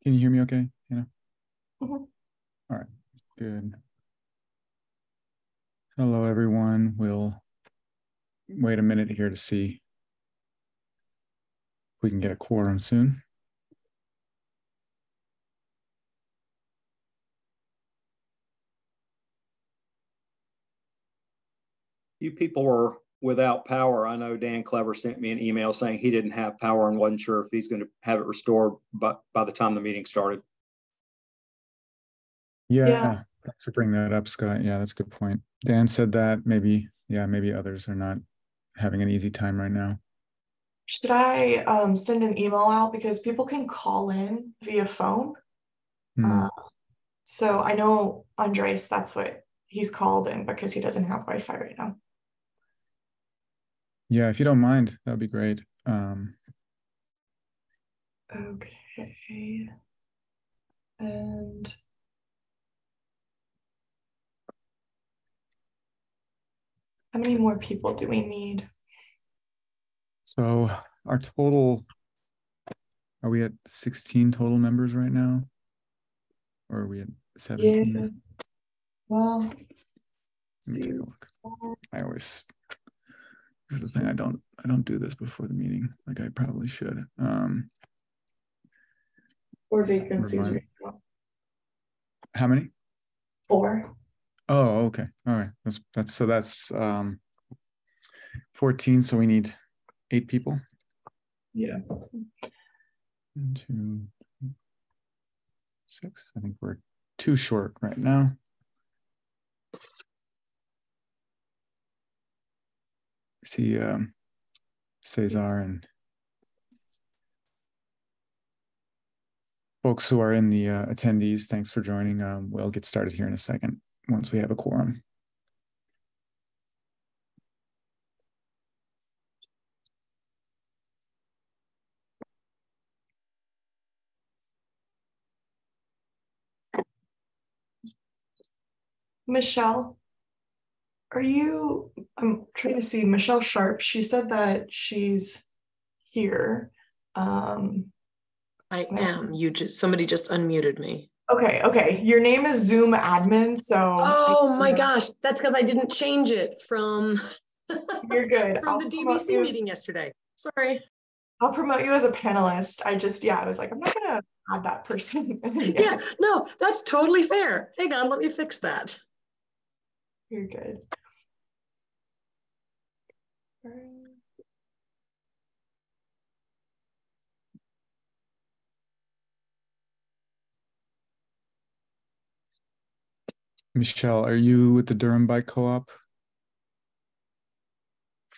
Can you hear me okay? Mhm. All right, good. Hello, everyone. We'll wait a minute here to see if we can get a quorum soon. You people were without power. I know Dan Clever sent me an email saying he didn't have power and wasn't sure if he's going to have it restored by the time the meeting started. Yeah. Yeah, thanks for bringing that up, Scott. Yeah, that's a good point. Dan said that maybe others are not having an easy time right now. Should I send an email out because people can call in via phone? Hmm. Uh, so I know Andres, that's what he's called in because he doesn't have Wi-Fi right now. Yeah, if you don't mind, that would be great. Okay. And how many more people do we need? So our total, are we at 16 total members right now? Or are we at 17? Yeah. Well, Let me see. take a look. I always This is the thing. I don't do this before the meeting like I probably should. Four vacancies Remind right now. how many? Four. Oh, okay. All right. That's 14. So we need 8 people. Yeah. 1, 2, 6. I think we're too short right now. See Cesar and folks who are in the attendees. Thanks for joining. We'll get started here in a second once we have a quorum. Michelle, I'm trying to see Michelle Sharp. She said that she's here. Um, I am. Somebody just unmuted me. okay. Your name is Zoom admin, so Oh my gosh, that's because I didn't change it from you're good. from the DVC meeting yesterday. Sorry. I'll promote you as a panelist. I was like, I'm not gonna add that person. Yeah, no, that's totally fair. Hang on, let me fix that. You're good. Michelle, are you with the Durham Bike Co-op?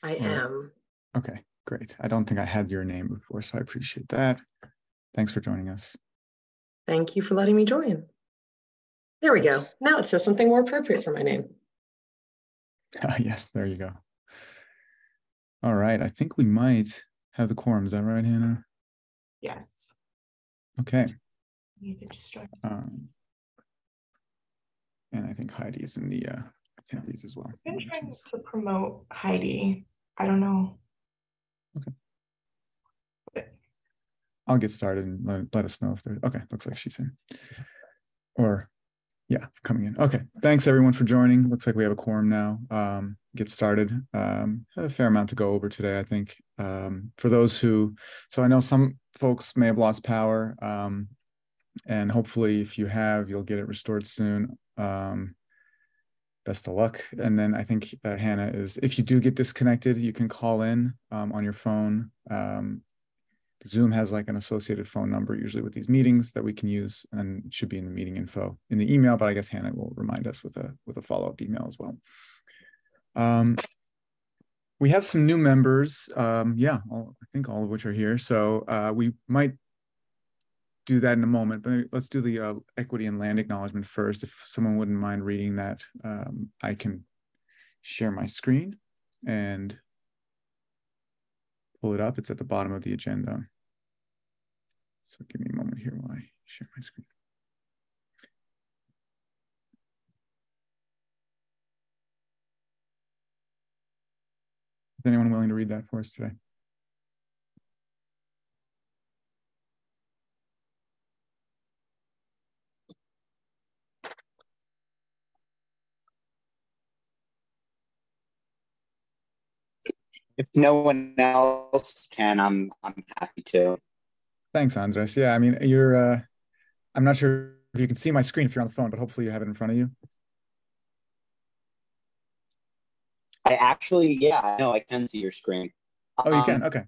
I am. Okay, great. I don't think I had your name before, so I appreciate that. Thanks for joining us. Thank you for letting me join. There we go. Now it says something more appropriate for my name. Yes, there you go. All right, I think we might have the quorum. Is that right, Hannah? Yes. Okay. Just join. And I think Heidi is in the attendees as well. I'm trying to promote Heidi. I don't know. Okay. I'll get started and let us know if there's, okay, looks like she's in. Or, yeah, coming in. Okay, thanks everyone for joining. Looks like we have a quorum now. Get started. Have a fair amount to go over today, I think. For those who, so I know some folks may have lost power, and hopefully if you have, you'll get it restored soon. Best of luck. And then I think Hannah is, if you do get disconnected, you can call in on your phone. Zoom has like an associated phone number usually with these meetings that we can use, and it should be in the meeting info in the email, but I guess Hannah will remind us with a follow-up email as well. We have some new members. I think all of which are here. So we might do that in a moment, but let's do the equity and land acknowledgement first. If someone wouldn't mind reading that, I can share my screen and pull it up. It's at the bottom of the agenda. So give me a moment here while I share my screen. Is anyone willing to read that for us today? If no one else can, I'm happy to. Thanks, Andres. Yeah, I mean, you're, I'm not sure if you can see my screen if you're on the phone, but hopefully you have it in front of you. I actually, yeah, I know I can see your screen. Oh, you can? Okay.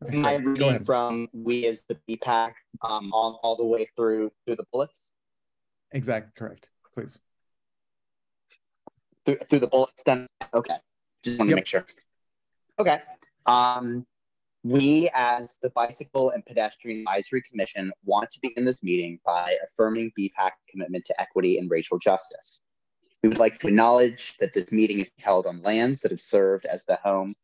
Am I Go reading ahead. from we as the BPAC all the way through the bullets? Exactly, correct. Please. Through the bullets then? Okay. Just want to make sure. Okay. We, as the Bicycle and Pedestrian Advisory Commission, want to begin this meeting by affirming BPAC's commitment to equity and racial justice. We would like to acknowledge that this meeting is held on lands that have served as the home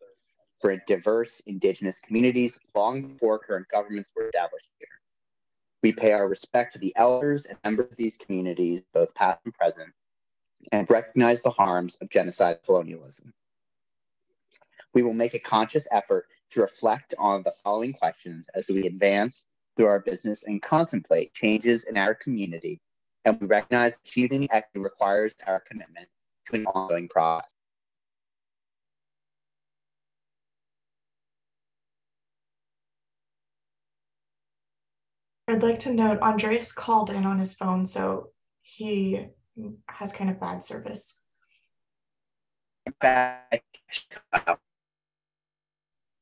for diverse Indigenous communities long before current governments were established here. We pay our respect to the elders and members of these communities, both past and present, and recognize the harms of genocide and colonialism. We will make a conscious effort to reflect on the following questions as we advance through our business and contemplate changes in our community, and we recognize achieving equity requires our commitment to an ongoing process. I'd like to note Andres called in on his phone, so he has kind of bad service.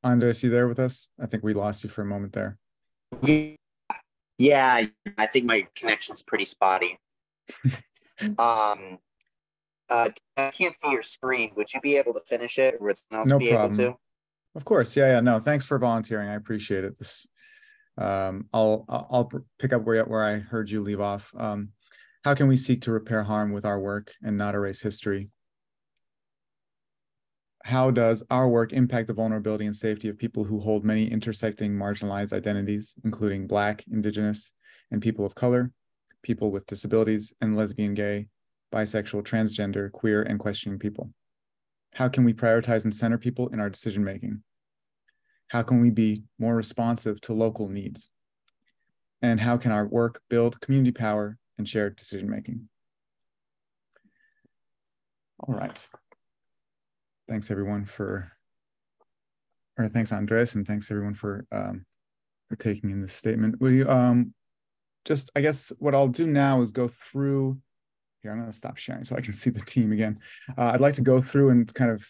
Andres, you there with us? I think we lost you for a moment there. Yeah, I think my connection's pretty spotty. I can't see your screen. Would you be able to finish it, or would someone else be able to? Of course, yeah. No, thanks for volunteering. I appreciate it. This, I'll pick up where I heard you leave off. How can we seek to repair harm with our work and not erase history? How does our work impact the vulnerability and safety of people who hold many intersecting marginalized identities, including Black, Indigenous, and people of color, people with disabilities, and lesbian, gay, bisexual, transgender, queer, and questioning people? How can we prioritize and center people in our decision-making? How can we be more responsive to local needs? And how can our work build community power and shared decision-making? All right. Thanks everyone thanks Andres, and thanks everyone for taking in this statement. We just, I guess what I'll do now is go through here. I'm going to stop sharing so I can see the team again. I'd like to go through and kind of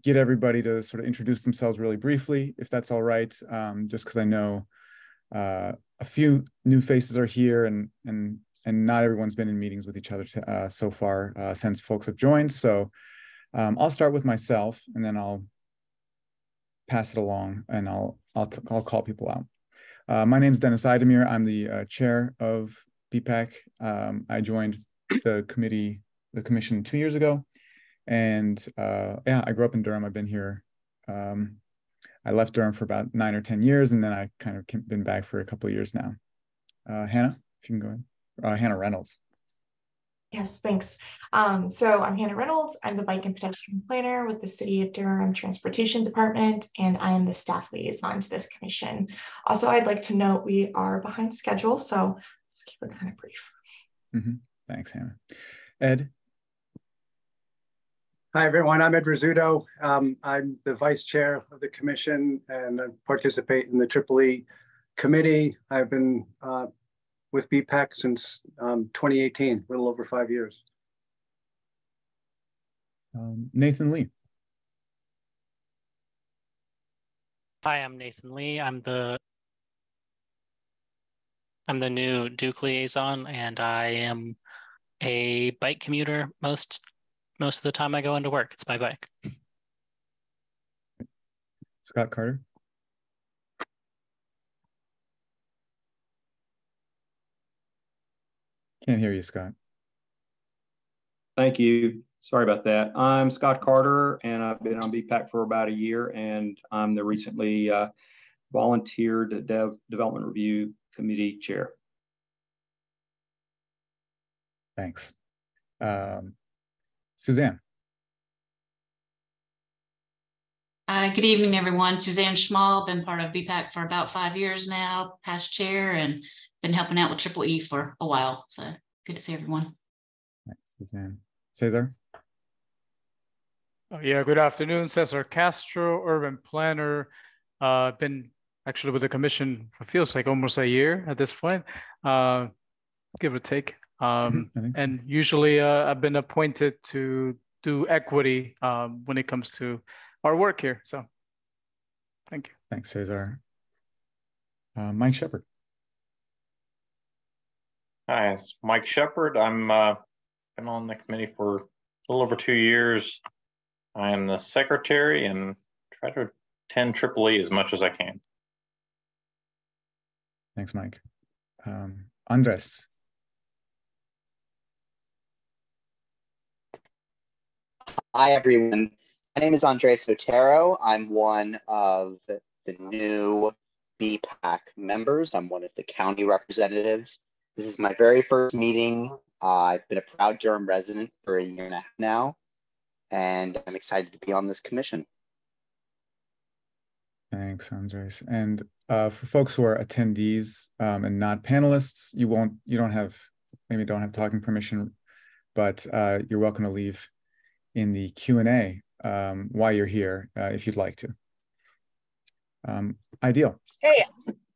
get everybody to sort of introduce themselves really briefly, if that's all right, just because I know a few new faces are here and not everyone's been in meetings with each other so far since folks have joined. So I'll start with myself, and then I'll pass it along, and I'll call people out. My name is Dennis Idemir. I'm the chair of BPAC. I joined the commission 2 years ago, and yeah, I grew up in Durham. I've been here. I left Durham for about 9 or 10 years, and then I kind of been back for a couple of years now. Hannah, if you can go ahead. Hannah Reynolds. Yes, thanks. So I'm Hannah Reynolds. I'm the Bike and Pedestrian Planner with the City of Durham Transportation Department, and I am the staff liaison to this commission. Also, I'd like to note we are behind schedule, so let's keep it kind of brief. Thanks, Hannah. Ed. Hi, everyone. I'm Ed Rizzuto. I'm the vice chair of the commission, and I participate in the EEE committee. I've been with BPAC since 2018, a little over 5 years. Nathan Lee. Hi, I'm Nathan Lee. I'm the new Duke liaison, and I am a bike commuter. Most of the time I go into work, it's my bike. Scott Carter. Can't hear you, Scott. Thank you. Sorry about that. I'm Scott Carter, and I've been on BPAC for about a year, and I'm the recently volunteered Development Review Committee chair. Thanks. Suzanne. Good evening, everyone. Suzanne Schmall, been part of BPAC for about 5 years now, past chair, and been helping out with EEE for a while. So good to see everyone. Thanks, Suzanne. Cesar. Oh, yeah, good afternoon. Cesar Castro, urban planner. Been actually with the commission, it feels like almost a year at this point, give or take. I think so. And usually I've been appointed to do equity when it comes to our work here. So thank you. Thanks, Cesar. Mike Shepard. Hi, it's Mike Shepard. I'm been on the committee for a little over 2 years. I am the secretary and try to attend EEE as much as I can. Thanks, Mike. Andres. Hi, everyone. My name is Andres Otero. I'm one of the new BPAC members. I'm one of the county representatives. This is my very first meeting. I've been a proud Durham resident for 1.5 years now, and I'm excited to be on this commission. Thanks, Andres. And for folks who are attendees and not panelists, you don't have talking permission, but you're welcome to leave in the Q&A while you're here if you'd like to. Ideal. Hey,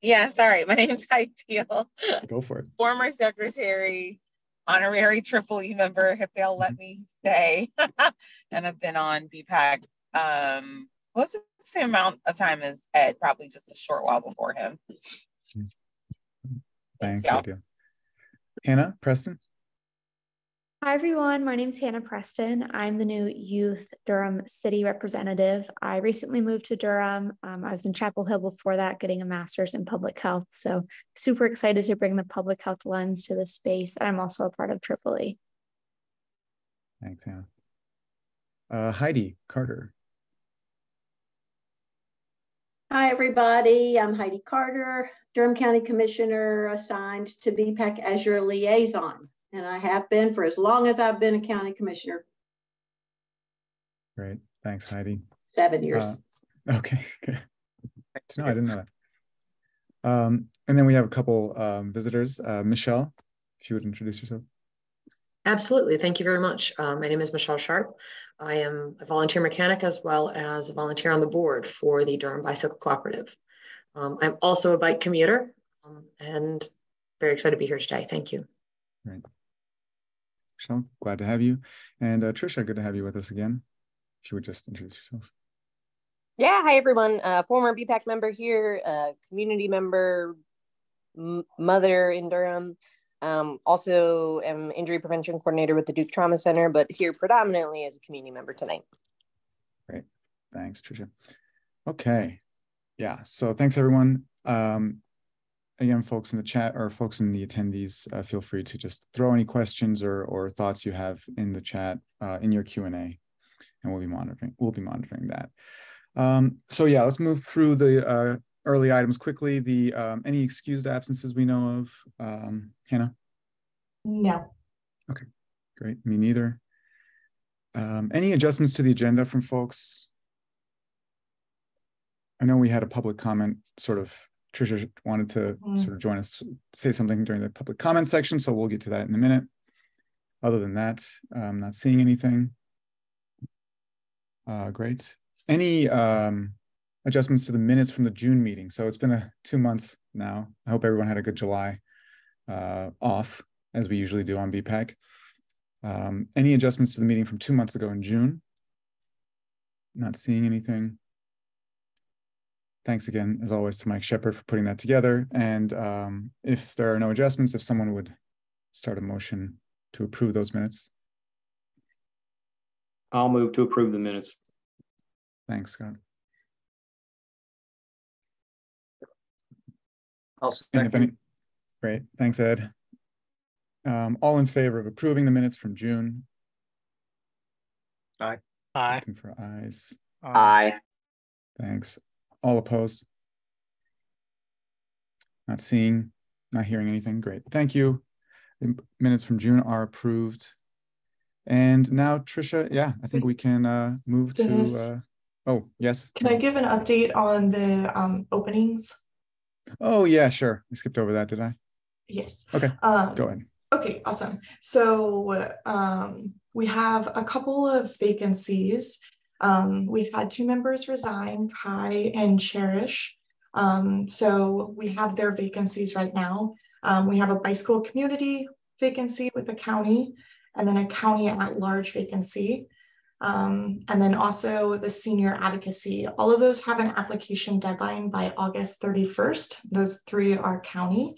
yeah, sorry. My name is Ideal. Go for it. Former secretary, honorary EEE member, if they'll let me stay. And I've been on BPAC close to the same amount of time as Ed, probably just a short while before him. Thanks, Ideal. Hannah Preston. Hi, everyone. My name is Hannah Preston. I'm the new Youth Durham City Representative. I recently moved to Durham. I was in Chapel Hill before that, getting a master's in public health. So super excited to bring the public health lens to this space. And I'm also a part of EEE. Thanks, Hannah. Heidi Carter. Hi, everybody. I'm Heidi Carter, Durham County Commissioner assigned to BPAC as your liaison. And I have been for as long as I've been a county commissioner. Great. Thanks, Heidi. 7 years. Okay, good. No, I didn't know that. And then we have a couple visitors. Michelle, if you would introduce yourself. Absolutely. Thank you very much. My name is Michelle Sharp. I am a volunteer mechanic as well as a volunteer on the board for the Durham Bicycle Cooperative. I'm also a bike commuter and very excited to be here today. Thank you. Great. Michelle, glad to have you. And Tricia, good to have you with us again. If you would just introduce yourself. Yeah, hi everyone. Former BPAC member here, community member, mother in Durham. Also am injury prevention coordinator with the Duke Trauma Center, but here predominantly as a community member tonight. Great. Thanks, Tricia. Okay. Yeah, so thanks everyone. Again, folks in the chat or folks in the attendees, feel free to just throw any questions or thoughts you have in the chat in your Q&A, and we'll be monitoring that. So yeah, let's move through the early items quickly. The any excused absences we know of, Hannah? No. Okay, great. Me neither. Any adjustments to the agenda from folks? I know we had a public comment sort of. Tricia wanted to sort of join us, say something during the public comment section, so we'll get to that in a minute. Other than that, I'm not seeing anything. Great. Any adjustments to the minutes from the June meeting? So it's been 2 months now. I hope everyone had a good July off, as we usually do on BPAC. Any adjustments to the meeting from 2 months ago in June? Not seeing anything. Thanks again, as always, to Mike Shepard for putting that together. And if there are no adjustments, if someone would start a motion to approve those minutes. I'll move to approve the minutes. Thanks, Scott. I'll And if any, great, thanks, Ed. All in favor of approving the minutes from June? Aye. Aye. Looking for ayes. Aye. Thanks. All opposed? Not seeing, not hearing anything. Great. Thank you. The minutes from June are approved. And now, Tricia, yeah, I think we can move to, oh, yes. Can I give an update on the openings? Oh, yeah, sure. I skipped over that, did I? Yes. Okay, go ahead. Okay, awesome. So we have a couple of vacancies. We've had 2 members resign, Kai and Cherish. So we have their vacancies right now. We have a bicycle community vacancy with the county, and then a county at large vacancy. And then also the senior advocacy. All of those have an application deadline by August 31st. Those 3 are county.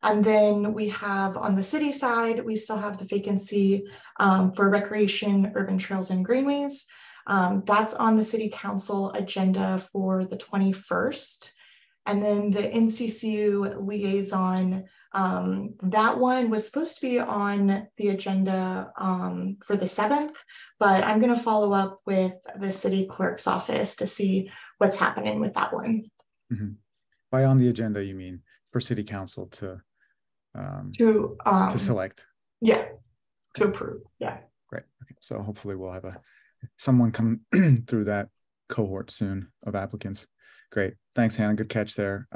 And then we have on the city side, we still have the vacancy for recreation, urban trails, and greenways. That's on the city council agenda for the 21st. And then the NCCU liaison, that one was supposed to be on the agenda for the 7th, but I'm going to follow up with the city clerk's office to see what's happening with that one. Mm-hmm. By on the agenda, you mean for city council to select? Yeah, to approve. Yeah. Great. Okay. So hopefully we'll have someone come through that cohort soon of applicants. Great. Thanks, Hannah. Good catch there.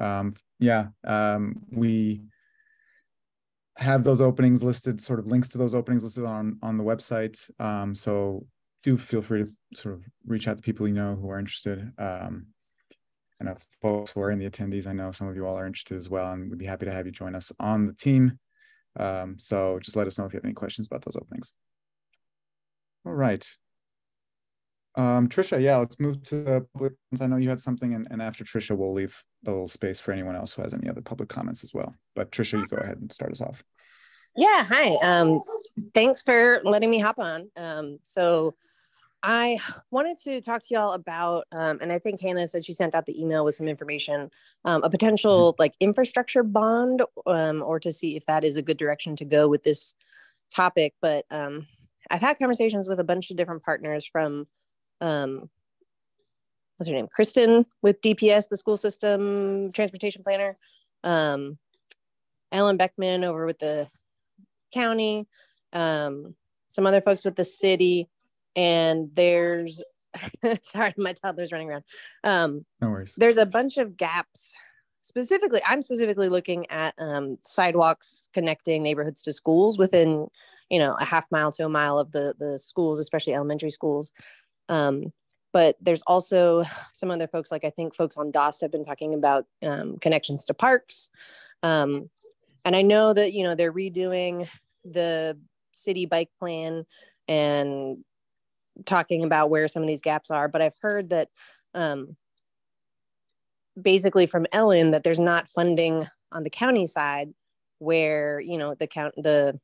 We have those openings listed, sort of links to those openings listed on the website. So do feel free to sort of reach out to people you know who are interested. I know folks who are in the attendees, I know some of you all are interested as well, and we'd be happy to have you join us on the team. So just let us know if you have any questions about those openings. All right. Trisha, yeah, let's move to the public. I know you had something, and after Trisha, we'll leave a little space for anyone else who has any other public comments as well. But Trisha, you go ahead and start us off. Yeah, hi. Thanks for letting me hop on. So I wanted to talk to y'all about, and I think Hannah said she sent out the email with some information, a potential like infrastructure bond, or to see if that is a good direction to go with this topic. But I've had conversations with a bunch of different partners from, what's her name? Kristen with DPS, the school system transportation planner, Ellen Beckman over with the county, some other folks with the city, and there's sorry, my toddler's running around. No worries. There's a bunch of gaps. I'm specifically looking at sidewalks connecting neighborhoods to schools within, a half mile to a mile of the schools, especially elementary schools. But there's also some other folks, like I think folks on DOST have been talking about connections to parks. And I know that, they're redoing the city bike plan and talking about where some of these gaps are. But I've heard that basically from Ellen that there's not funding on the county side where, the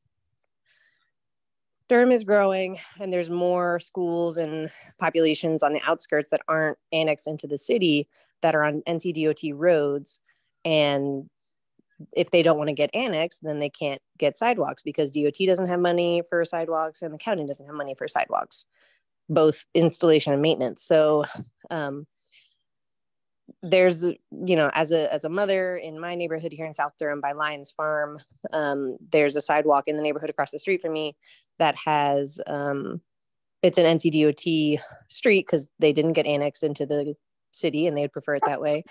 Durham is growing and there's more schools and populations on the outskirts that aren't annexed into the city that are on NCDOT roads. And if they don't want to get annexed, then they can't get sidewalks because DOT doesn't have money for sidewalks and the county doesn't have money for sidewalks, both installation and maintenance. So there's, as a mother in my neighborhood here in South Durham by Lions Farm, there's a sidewalk in the neighborhood across the street from me that has, it's an NCDOT street because they didn't get annexed into the city and they'd prefer it that way.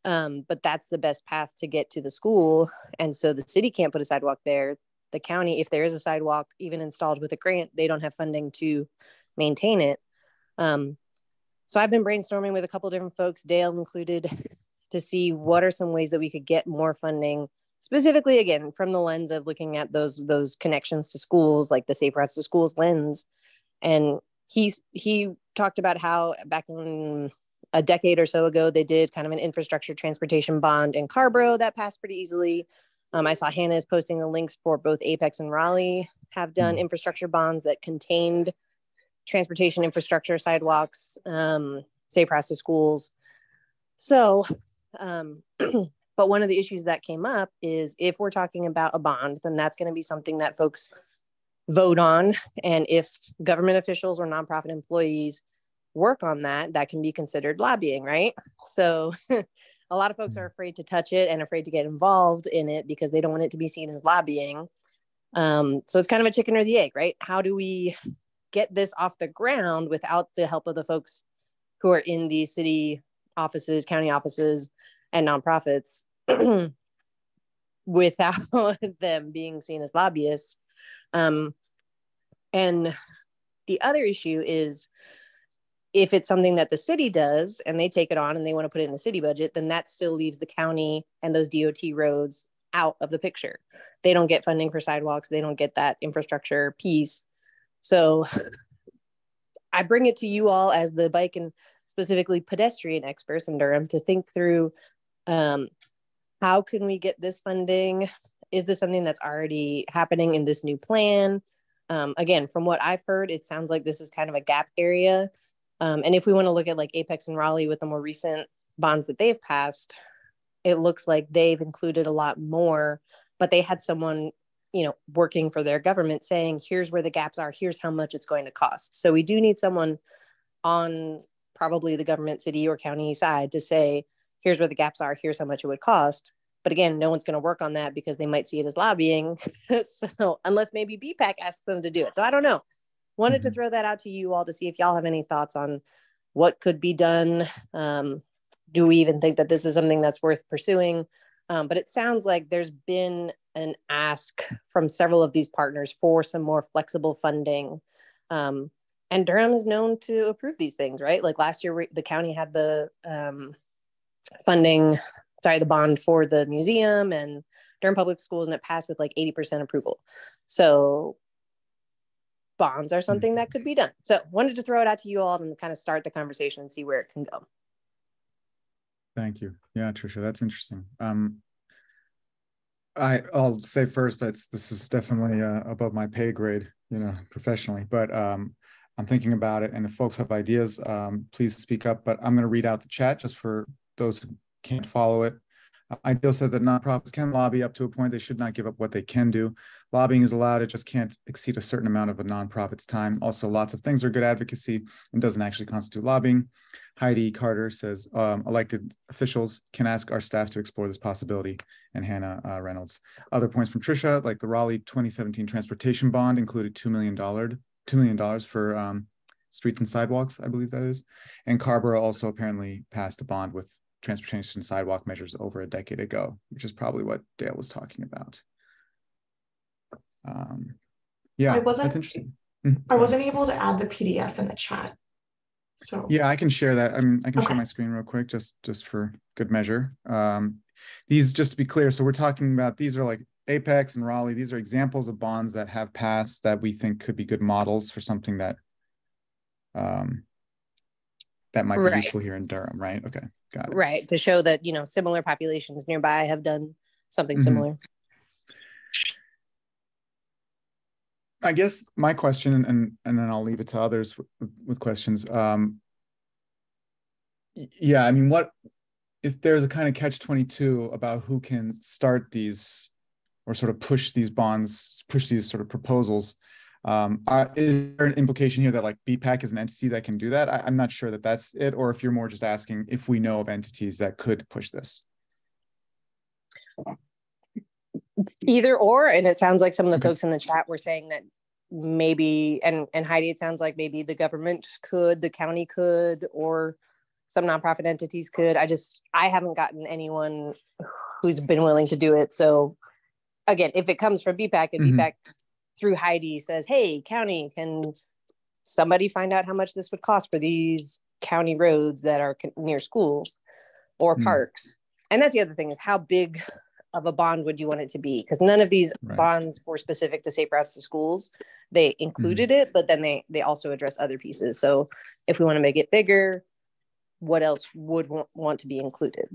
But that's the best path to get to the school. And so the city can't put a sidewalk there. The county, if there is a sidewalk, even installed with a grant, they don't have funding to maintain it. So I've been brainstorming with a couple of different folks, Dale included, to see what are some ways that we could get more funding, specifically, again, from the lens of looking at those connections to schools, like the Safe Routes to Schools lens. And he talked about how back in a decade or so ago, they did kind of an infrastructure transportation bond in Carborough that passed pretty easily. I saw Hannah is posting the links for both Apex and Raleigh have done infrastructure bonds that contained transportation infrastructure, sidewalks, safe routes to schools. So, but one of the issues that came up is if we're talking about a bond, then that's going to be something that folks vote on. And if government officials or nonprofit employees work on that, that can be considered lobbying, right? So a lot of folks are afraid to touch it and afraid to get involved in it because they don't want it to be seen as lobbying. So it's kind of a chicken or the egg, right? How do we get this off the ground without the help of the folks who are in these city offices, county offices, and nonprofits without them being seen as lobbyists? And the other issue is if it's something that the city does and they take it on and they want to put it in the city budget, then that still leaves the county and those DOT roads out of the picture. They don't get funding for sidewalks. They don't get that infrastructure piece. So I bring it to you all as the bike and specifically pedestrian experts in Durham to think through how can we get this funding? Is this something that's already happening in this new plan? Again, from what I've heard, it sounds like this is kind of a gap area. And if we want to look at like Apex and Raleigh with the more recent bonds that they've passed, it looks like they've included a lot more, but they had someone, you know, working for their government saying, here's where the gaps are, here's how much it's going to cost. So we do need someone on probably the government city or county side to say, here's where the gaps are, here's how much it would cost. But again, no one's going to work on that because they might see it as lobbying. So unless maybe BPAC asks them to do it. So I don't know. Wanted to throw that out to you all to see if y'all have any thoughts on what could be done. Do we even think that this is something that's worth pursuing? But it sounds like there's been an ask from several of these partners for some more flexible funding. And Durham is known to approve these things, right? Like last year, the county had the the bond for the museum and Durham Public Schools, and it passed with like 80% approval. So bonds are something that could be done. So wanted to throw it out to you all and kind of start the conversation and see where it can go. Thank you. Yeah, Tricia, that's interesting. I'll say first, this is definitely above my pay grade, you know, professionally, but I'm thinking about it. And if folks have ideas, please speak up, but I'm going to read out the chat just for those who can't follow it. Ideal says that nonprofits can lobby up to a point. They should not give up what they can do. Lobbying is allowed. It just can't exceed a certain amount of a nonprofit's time. Also, lots of things are good advocacy and doesn't actually constitute lobbying. Heidi Carter says, elected officials can ask our staff to explore this possibility. And Hannah Reynolds. Other points from Tricia, like the Raleigh 2017 transportation bond included $2 million for streets and sidewalks, I believe that is. And Carrboro also apparently passed a bond with transportation sidewalk measures over a decade ago, which is probably what Dale was talking about. Yeah, that's interesting. I wasn't able to add the PDF in the chat. So yeah, I can share that. I mean, I can share my screen real quick, just for good measure. These, just to be clear, so we're talking about, these are like Apex and Raleigh. These are examples of bonds that have passed that we think could be good models for something that that might be useful here in Durham, right? Okay, got it. Right, to show that, you know, similar populations nearby have done something similar. I guess my question, and then I'll leave it to others with questions. Yeah, I mean, what if there's a kind of catch-22 about who can start these or sort of push these bonds, push these sort of proposals? Is there an implication here that like BPAC is an entity that can do that? I'm not sure that that's it, or if you're more just asking if we know of entities that could push this. Either or, and it sounds like some of the folks in the chat were saying that maybe, and Heidi, it sounds like maybe the government could, the county could, or some nonprofit entities could. I haven't gotten anyone who's been willing to do it. So again, if it comes from BPAC and BPAC through Heidi says, hey, county, can somebody find out how much this would cost for these county roads that are near schools or parks? And that's the other thing, is how big of a bond would you want it to be? Because none of these bonds were specific to safe routes to schools. They included it, but then they also address other pieces. So if we want to make it bigger, what else would want to be included?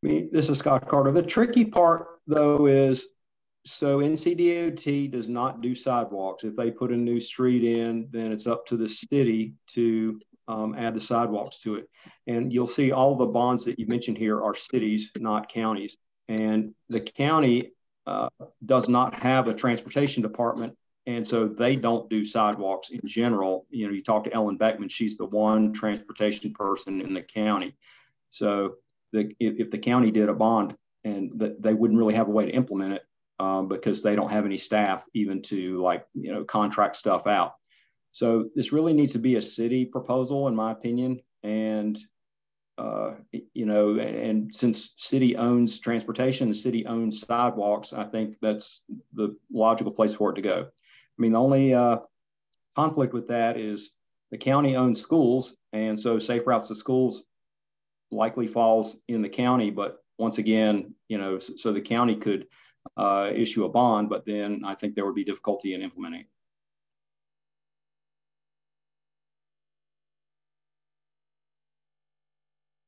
This is Scott Carter. The tricky part, though, is so NCDOT does not do sidewalks. If they put a new street in, then it's up to the city to add the sidewalks to it. And you'll see all the bonds that you mentioned here are cities, not counties. And the county does not have a transportation department. And so they don't do sidewalks in general. You know, you talk to Ellen Beckman, she's the one transportation person in the county. So if the county did a bond, and they wouldn't really have a way to implement it because they don't have any staff even to, like, you know, contract stuff out. So this really needs to be a city proposal, in my opinion. And, you know, and since city owns transportation, the city owns sidewalks, I think that's the logical place for it to go. I mean, the only conflict with that is the county owns schools, and so safe routes to schools likely falls in the county. But once again, so the county could issue a bond, but then I think there would be difficulty in implementing it.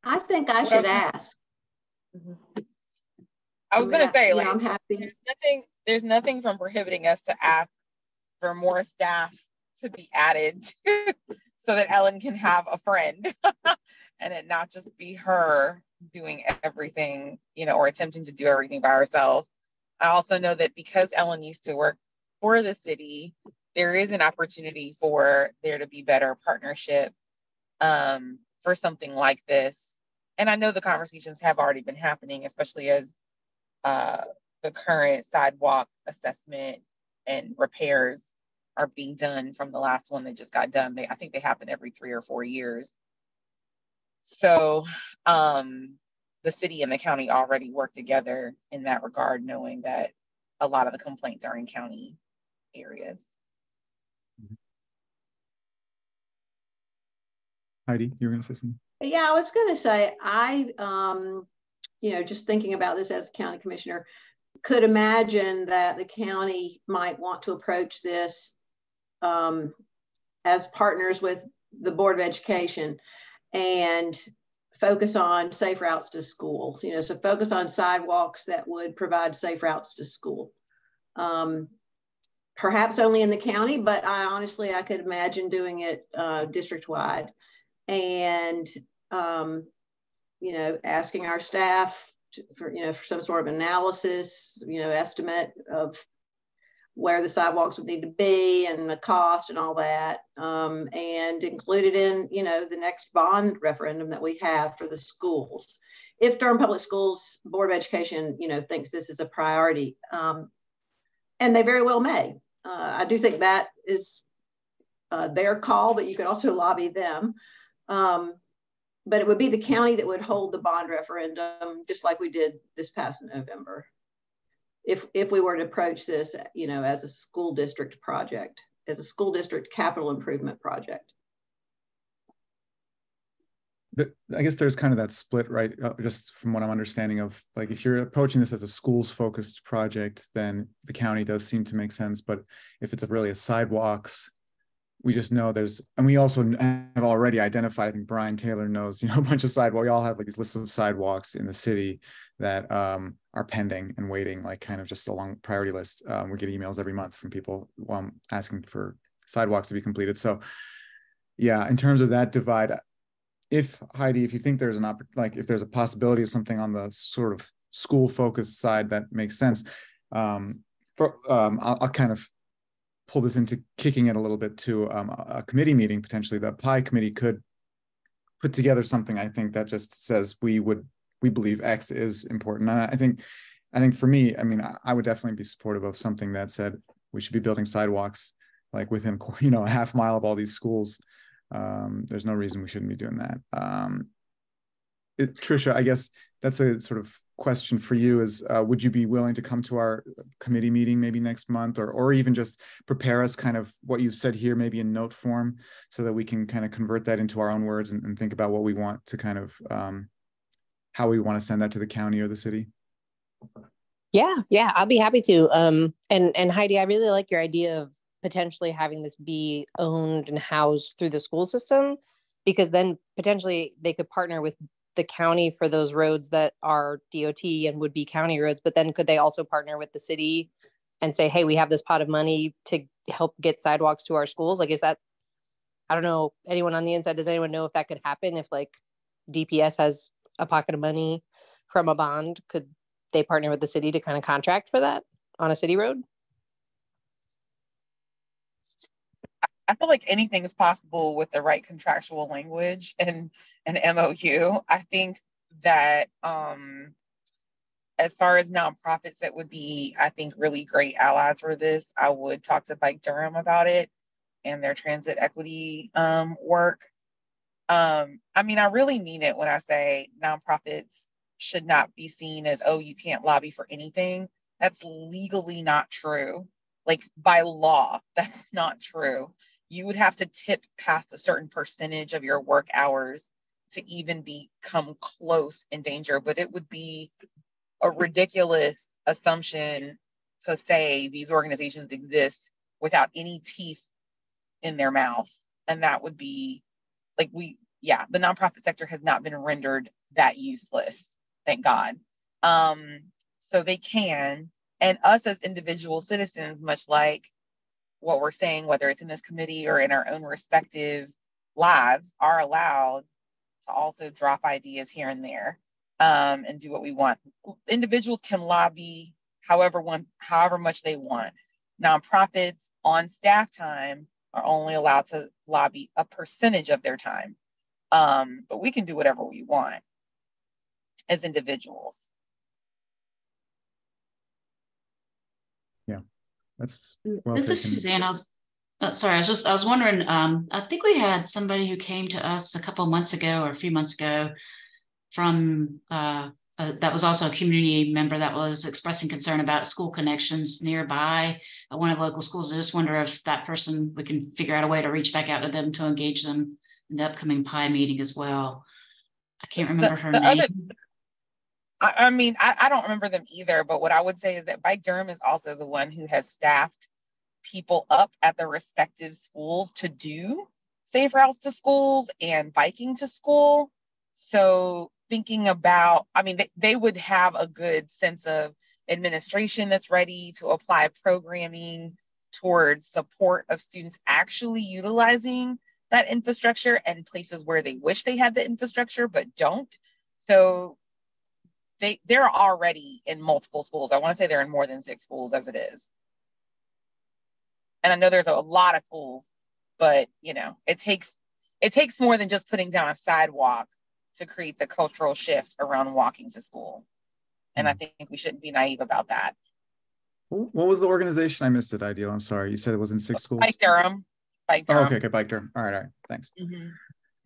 I think I should ask. I was going to say, I'm happy. There's nothing from prohibiting us to ask for more staff to be added so that Ellen can have a friend and it not just be her doing everything, or attempting to do everything by herself. I also know that because Ellen used to work for the city, there is an opportunity for there to be better partnership for something like this. And I know the conversations have already been happening, especially as the current sidewalk assessment and repairs are being done from the last one that just got done. I think they happen every 3 or 4 years. So the city and the county already work together in that regard, knowing that a lot of the complaints are in county areas. Heidi, you were going to say something? Yeah, I was going to say, just thinking about this as a county commissioner, could imagine that the county might want to approach this as partners with the Board of Education and focus on safe routes to schools, so focus on sidewalks that would provide safe routes to school. Perhaps only in the county, but I could imagine doing it district-wide. And, asking our staff for some sort of analysis, estimate of where the sidewalks would need to be and the cost and all that, and include it in, the next bond referendum that we have for the schools. If Durham Public Schools Board of Education, thinks this is a priority, and they very well may. I do think that is their call, but you could also lobby them. But it would be the county that would hold the bond referendum, just like we did this past November. If we were to approach this, as a school district project, as a school district capital improvement project. But I guess there's kind of that split, right? Just from what I'm understanding of, like, if you're approaching this as a schools focused project, then the county does seem to make sense. But if it's really a sidewalks, we just know and we also have already identified, I think Brian Taylor knows, a bunch of sidewalks. We all have like these lists of sidewalks in the city that are pending and waiting, like kind of just a long priority list. We get emails every month from people asking for sidewalks to be completed. So yeah, in terms of that divide, if you think there's if there's a possibility of something on the sort of school focused side that makes sense, I'll kind of pull this into kicking it a little bit to a committee meeting. Potentially the PI committee could put together something, I think, that just says we believe X is important. And I think for me, I would definitely be supportive of something that said we should be building sidewalks like within a half mile of all these schools. There's no reason we shouldn't be doing that. Tricia, I guess that's a sort of question for you is, would you be willing to come to our committee meeting maybe next month, or even just prepare us kind of what you've said here, maybe in note form, so that we can kind of convert that into our own words and think about what we want to kind of, how we want to send that to the county or the city? Yeah, I'll be happy to. And Heidi, I really like your idea of potentially having this be owned and housed through the school system, because then potentially they could partner with the county for those roads that are DOT and would be county roads, but then could they also partner with the city and say, hey, we have this pot of money to help get sidewalks to our schools? Like, is that, I don't know, anyone on the inside, does anyone know if that could happen? If like DPS has a pocket of money from a bond, could they partner with the city to kind of contract for that on a city road? I feel like anything is possible with the right contractual language and an MOU. I think that as far as nonprofits that would be, I think, really great allies for this, I would talk to Bike Durham about it and their transit equity work. I really mean it when I say nonprofits should not be seen as, oh, you can't lobby for anything. That's legally not true. Like, by law, that's not true. you would have to tip past a certain percentage of your work hours to even become close in danger. But it would be a ridiculous assumption to say these organizations exist without any teeth in their mouth. And that would be like, the nonprofit sector has not been rendered that useless, thank God. So they can, and us as individual citizens, much like what we're saying, whether it's in this committee or in our own respective lives, are allowed to also drop ideas here and there, and do what we want. Individuals can lobby however much they want. Nonprofits on staff time are only allowed to lobby a percentage of their time. But we can do whatever we want as individuals. Yeah, that's well taken. This is Suzanne. I was wondering, I think we had somebody who came to us a couple of months ago or a few months ago from, that was also a community member that was expressing concern about school connections nearby at one of the local schools. I just wonder if that person, we can figure out a way to reach back out to them to engage them in the upcoming PI meeting as well. I can't remember her name. I don't remember them either, but what I would say is that Bike Durham is also the one who has staffed people up at the respective schools to do safe routes to schools and biking to school. So thinking about, they would have a good sense of administration that's ready to apply programming towards support of students actually utilizing that infrastructure and places where they wish they had the infrastructure but don't. So they're already in multiple schools. I want to say they're in more than 6 schools as it is. And I know there's a lot of schools, but it takes more than just putting down a sidewalk to create the cultural shift around walking to school. And I think we shouldn't be naive about that. What was the organization? I missed it, Ideal. I'm sorry. You said it was in 6 schools? Bike Durham. Oh, okay, Bike Durham. All right. Thanks.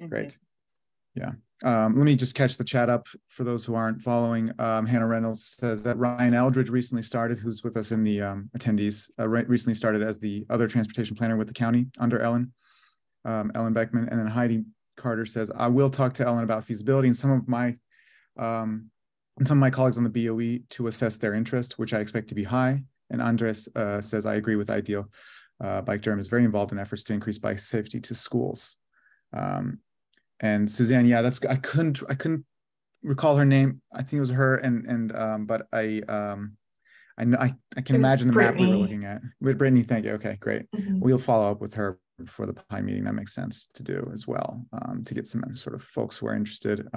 Great. Yeah. Let me just catch the chat up for those who aren't following. Hannah Reynolds says that Ryan Eldridge recently started, who's with us in the attendees, recently started as the other transportation planner with the county under Ellen Beckman. And then Heidi Carter says, I will talk to Ellen about feasibility and some of my colleagues on the BOE to assess their interest, which I expect to be high. And Andres says, I agree with Ideal. Bike Durham is very involved in efforts to increase bike safety to schools. And Suzanne, yeah, I couldn't recall her name. I think it was her, but I can imagine the map we were looking at. With Brittany, thank you. Okay, great. We'll follow up with her before the PI meeting. That makes sense to do as well, to get some sort of folks who are interested.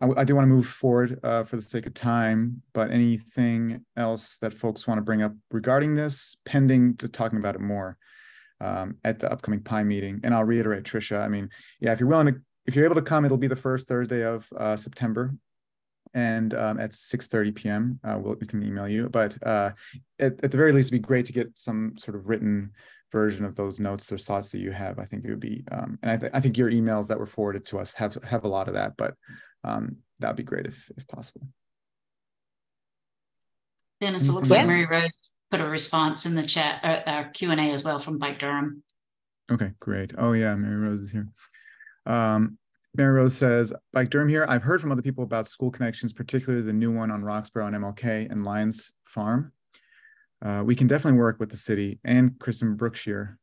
I do want to move forward for the sake of time, but anything else that folks want to bring up regarding this, pending to talking about it more at the upcoming PI meeting? And I'll reiterate, Tricia, if you're able to come, it'll be the first Thursday of September, and at 6:30 p.m. We can email you. But at the very least, it'd be great to get some sort of written version of those notes, those thoughts that you have. I think it would be, and I think your emails that were forwarded to us have a lot of that, but that'd be great if possible. Dennis, it looks like Mary Rose put a response in the chat, Q&A as well from Bike Durham. Okay, great. Oh yeah, Mary Rose is here. Mary Rose says, Bike Durham here. I've heard from other people about school connections, particularly the new one on Roxborough and MLK and Lyons Farm. We can definitely work with the city and Kristen Brookshire,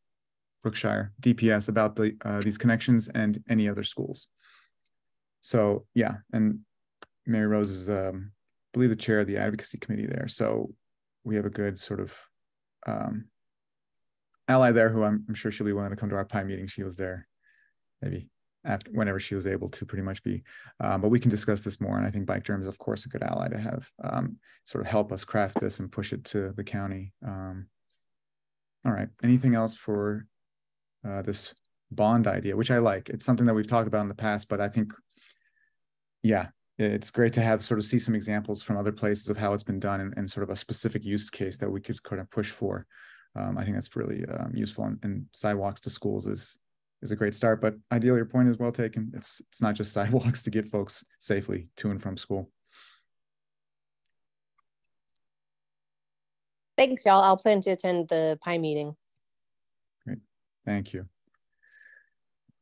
DPS, about these connections and any other schools. So yeah, and Mary Rose is, I believe, the chair of the advocacy committee there. So we have a good sort of ally there who I'm sure she'll be willing to come to our PI meeting. She was there maybe whenever she was able to pretty much be, but we can discuss this more. And I think Bike Durham is, of course, a good ally to have sort of help us craft this and push it to the county. All right, anything else for this bond idea, which I like? It's something that we've talked about in the past, but I think, yeah, it's great to have sort of see some examples from other places of how it's been done and sort of a specific use case that we could kind of push for. I think that's really useful, and sidewalks to schools is a great start, but ideally your point is well taken. It's not just sidewalks to get folks safely to and from school. Thanks, y'all. I'll plan to attend the PI meeting. Great. Thank you.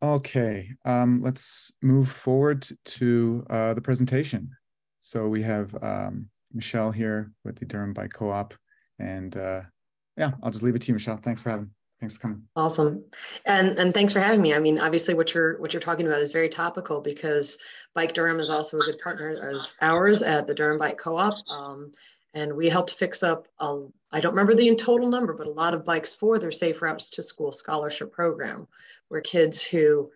Okay, let's move forward to the presentation. So we have Michelle here with the Durham Bike Co-op, and yeah, I'll just leave it to you, Michelle. Thanks for coming. Awesome, and thanks for having me. I mean, obviously, what you're talking about is very topical because Bike Durham is also a good partner of ours at the Durham Bike Co-op, and we helped fix up I don't remember the total number, but a lot of bikes for their Safe Routes to School scholarship program, where kids who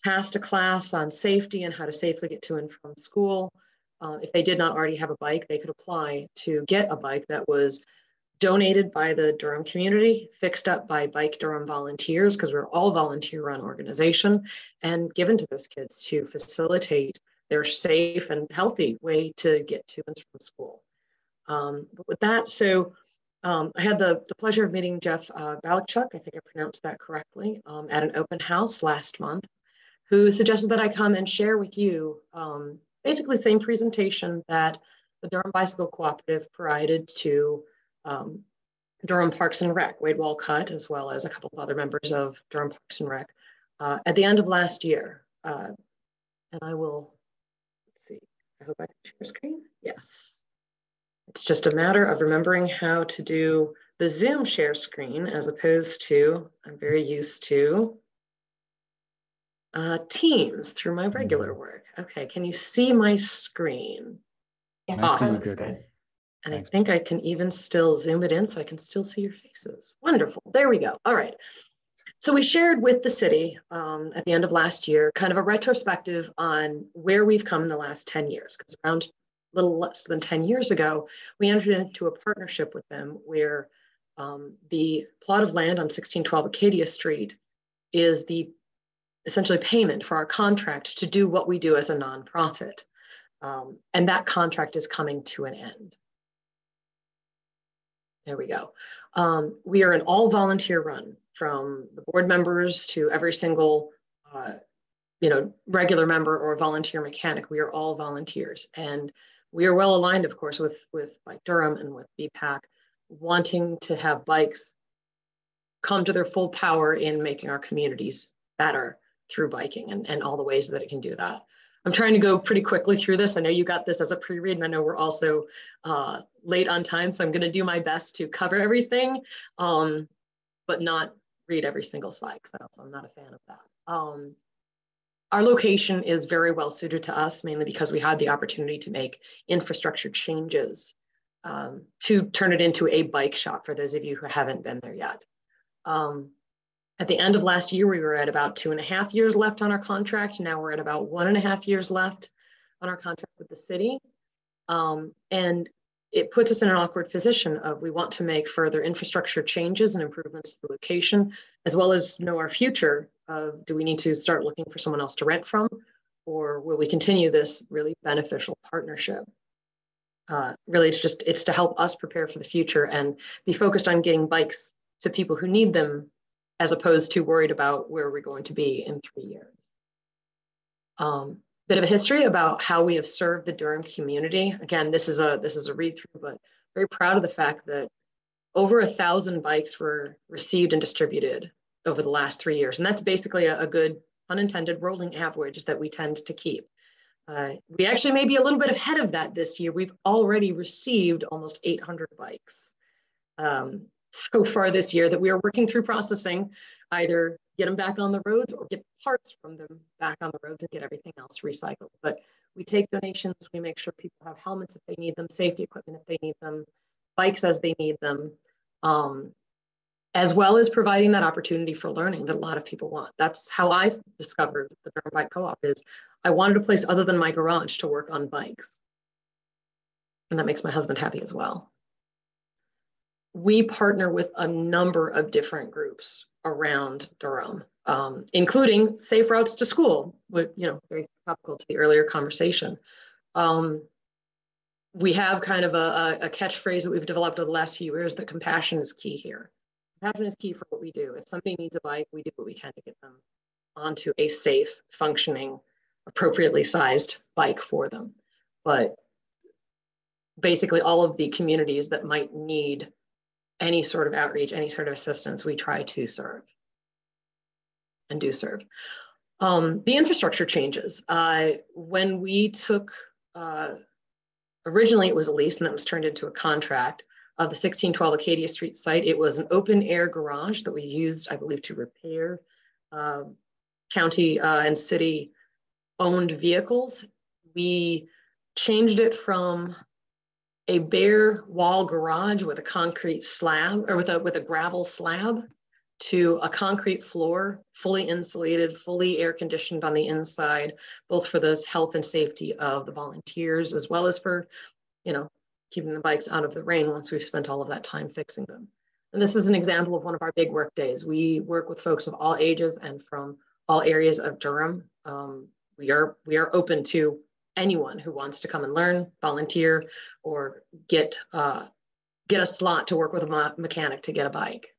passed a class on safety and how to safely get to and from school, if they did not already have a bike, they could apply to get a bike that was donated by the Durham community, fixed up by Bike Durham volunteers, because we're all volunteer-run organization, and given to those kids to facilitate their safe and healthy way to get to and from school. But with that, so I had the pleasure of meeting Jeff Balachuk, I think I pronounced that correctly, at an open house last month, who suggested that I come and share with you basically the same presentation that the Durham Bicycle Cooperative provided to Durham Parks and Rec, Wade Walcott, as well as a couple of other members of Durham Parks and Rec at the end of last year. And I will, let's see, I hope I can share screen. Yes. It's just a matter of remembering how to do the Zoom share screen as opposed to, I'm very used to Teams through my regular work. Okay, can you see my screen? Yes, awesome. looks good. And I think I can even still zoom it in so I can still see your faces. Wonderful, there we go. All right. So we shared with the city at the end of last year, kind of a retrospective on where we've come in the last 10 years, because around a little less than 10 years ago, we entered into a partnership with them where the plot of land on 1612 Acadia Street is the essentially payment for our contract to do what we do as a nonprofit. And that contract is coming to an end. There we go. We are an all volunteer run, from the board members to every single regular member or volunteer mechanic. We are all volunteers, and we are well aligned, of course, with Bike Durham and with BPAC, wanting to have bikes come to their full power in making our communities better through biking and all the ways that it can do that. I'm trying to go pretty quickly through this. I know you got this as a pre-read, and I know we're also late on time, so I'm going to do my best to cover everything, but not read every single slide, because I'm not a fan of that. Our location is very well suited to us, mainly because we had the opportunity to make infrastructure changes to turn it into a bike shop, for those of you who haven't been there yet. At the end of last year, we were at about 2.5 years left on our contract. Now we're at about 1.5 years left on our contract with the city. And it puts us in an awkward position of, we want to make further infrastructure changes and improvements to the location, as well as know our future of, do we need to start looking for someone else to rent from, or will we continue this really beneficial partnership? Really, it's to help us prepare for the future and be focused on getting bikes to people who need them, as opposed to worried about where we're going to be in 3 years. Bit of a history about how we have served the Durham community. Again, this is a read through, but very proud of the fact that over 1,000 bikes were received and distributed over the last 3 years. And that's basically a good, unintended rolling average that we tend to keep. We actually may be a little bit ahead of that this year. We've already received almost 800 bikes so far this year that we are working through processing, either get them back on the roads or get parts from them back on the roads and get everything else recycled. But we take donations, we make sure people have helmets if they need them, safety equipment if they need them, bikes as they need them, as well as providing that opportunity for learning that a lot of people want. That's how I discovered the Durham Bike Co-op, is I wanted a place other than my garage to work on bikes. And that makes my husband happy as well. We partner with a number of different groups around Durham, including Safe Routes to School, which, very topical to the earlier conversation. We have kind of a catchphrase that we've developed over the last few years, that compassion is key here. Compassion is key for what we do. If somebody needs a bike, we do what we can to get them onto a safe, functioning, appropriately sized bike for them. But basically all of the communities that might need any sort of outreach, any sort of assistance, we try to serve. and do serve. The infrastructure changes. When we took, originally it was a lease and that was turned into a contract of the 1612 Acadia Street site. It was an open air garage that we used, I believe, to repair county and city owned vehicles. We changed it from a bare wall garage with a concrete slab, or with a gravel slab, to a concrete floor, fully insulated, fully air conditioned on the inside, both for the health and safety of the volunteers, as well as for, you know, keeping the bikes out of the rain once we've spent all of that time fixing them. And this is an example of one of our big work days. We work with folks of all ages and from all areas of Durham. We are open to anyone who wants to come and learn, volunteer, or get a slot to work with a mechanic to get a bike.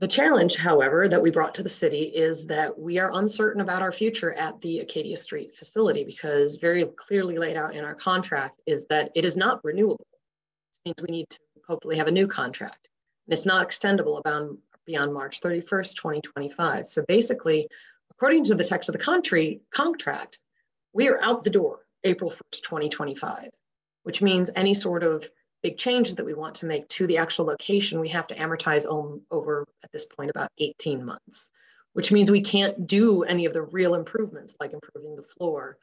The challenge, however, that we brought to the city is that we are uncertain about our future at the Acadia Street facility, because very clearly laid out in our contract is that it is not renewable. This means we need to hopefully have a new contract. And it's not extendable beyond March 31st, 2025. So basically, according to the text of the contract, we are out the door April 1st, 2025, which means any sort of big changes that we want to make to the actual location, we have to amortize over, at this point, about 18 months, which means we can't do any of the real improvements like improving the floor,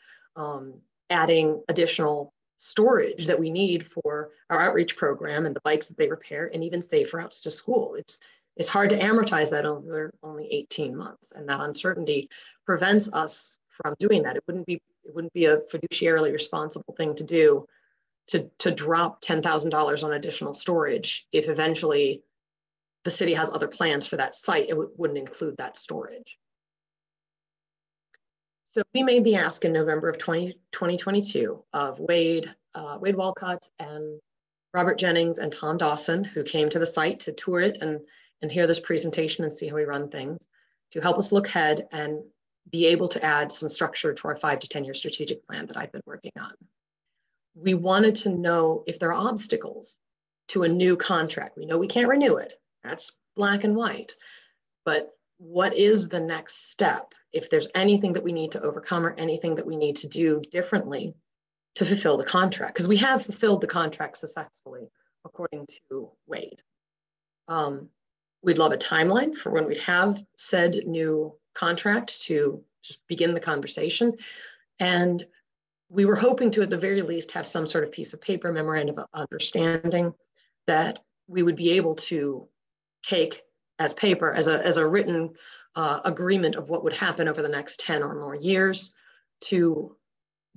adding additional storage that we need for our outreach program and the bikes that they repair, and even safe routes to school. It's hard to amortize that over only 18 months, and that uncertainty prevents us from doing that. It wouldn't be a fiduciarily responsible thing to do to drop $10,000 on additional storage if eventually the city has other plans for that site. It wouldn't include that storage. So we made the ask in November of 2022 of Wade Walcott and Robert Jennings and Tom Dawson, who came to the site to tour it and hear this presentation and see how we run things, to help us look ahead and be able to add some structure to our 5 to 10 year strategic plan that I've been working on. We wanted to know if there are obstacles to a new contract. We know we can't renew it. That's black and white. But what is the next step? If there's anything that we need to overcome or anything that we need to do differently to fulfill the contract, because we have fulfilled the contract successfully, according to Wade. We'd love a timeline for when we'd have said new contract to just begin the conversation. And we were hoping to, at the very least, have some sort of piece of paper, memorandum of understanding that we would be able to take as paper, as a written agreement of what would happen over the next 10 or more years to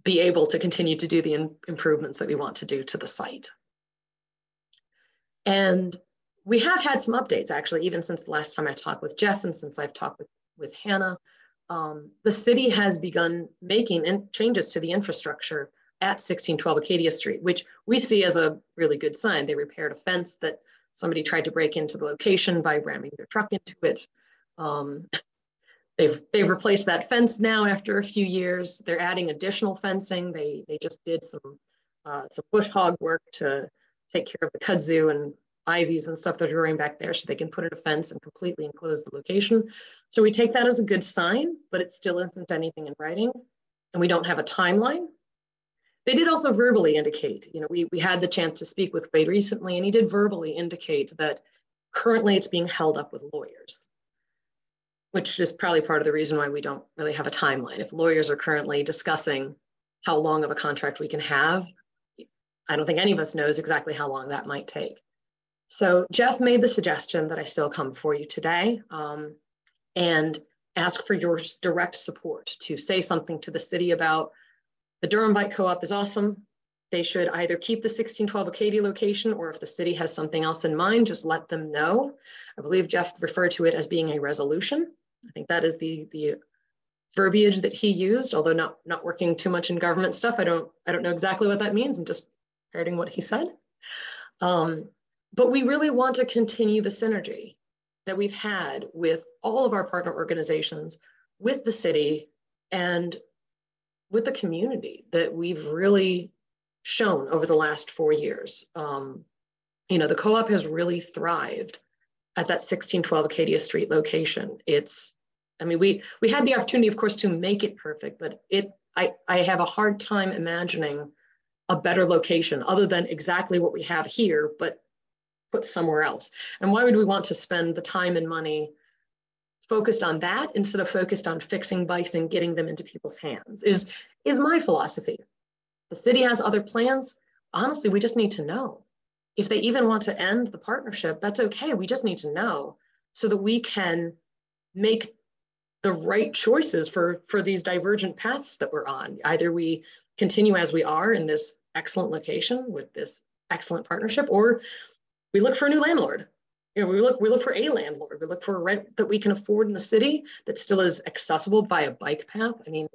be able to continue to do the improvements that we want to do to the site. And we have had some updates, actually, even since the last time I talked with Jeff and since I've talked with Hannah. The city has begun making changes to the infrastructure at 1612 Acadia Street, which we see as a really good sign. They repaired a fence that somebody tried to break into the location by ramming their truck into it. They've replaced that fence now after a few years. They're adding additional fencing. They just did some bush hog work to take care of the kudzu and ivies and stuff that are growing back there, so they can put in a fence and completely enclose the location. So we take that as a good sign, but it still isn't anything in writing, and we don't have a timeline. They did also verbally indicate, we had the chance to speak with Wade recently, and he did verbally indicate that currently it's being held up with lawyers, which is probably part of the reason why we don't really have a timeline. If lawyers are currently discussing how long of a contract we can have, I don't think any of us knows exactly how long that might take. So Jeff made the suggestion that I still come before you today and ask for your direct support to say something to the city about the Durham Bike Co-op is awesome. They should either keep the 1612 Acadia location, or if the city has something else in mind, just let them know. I believe Jeff referred to it as being a resolution. I think that is the verbiage that he used, although not working too much in government stuff. I don't know exactly what that means. I'm just parroting what he said. But we really want to continue the synergy that we've had with all of our partner organizations, with the city, and with the community that we've really shown over the last 4 years. The co-op has really thrived at that 1612 Acadia Street location. I mean, we had the opportunity, of course, to make it perfect, but I have a hard time imagining a better location other than exactly what we have here, but put somewhere else. And why would we want to spend the time and money focused on that instead of focused on fixing bikes and getting them into people's hands is my philosophy. The city has other plans. Honestly, we just need to know. If they even want to end the partnership, that's okay. We just need to know so that we can make the right choices for these divergent paths that we're on. Either we continue as we are in this excellent location with this excellent partnership, or we look for a new landlord. You know, we look for a landlord. We look for a rent that we can afford in the city that still is accessible via bike path. I mean,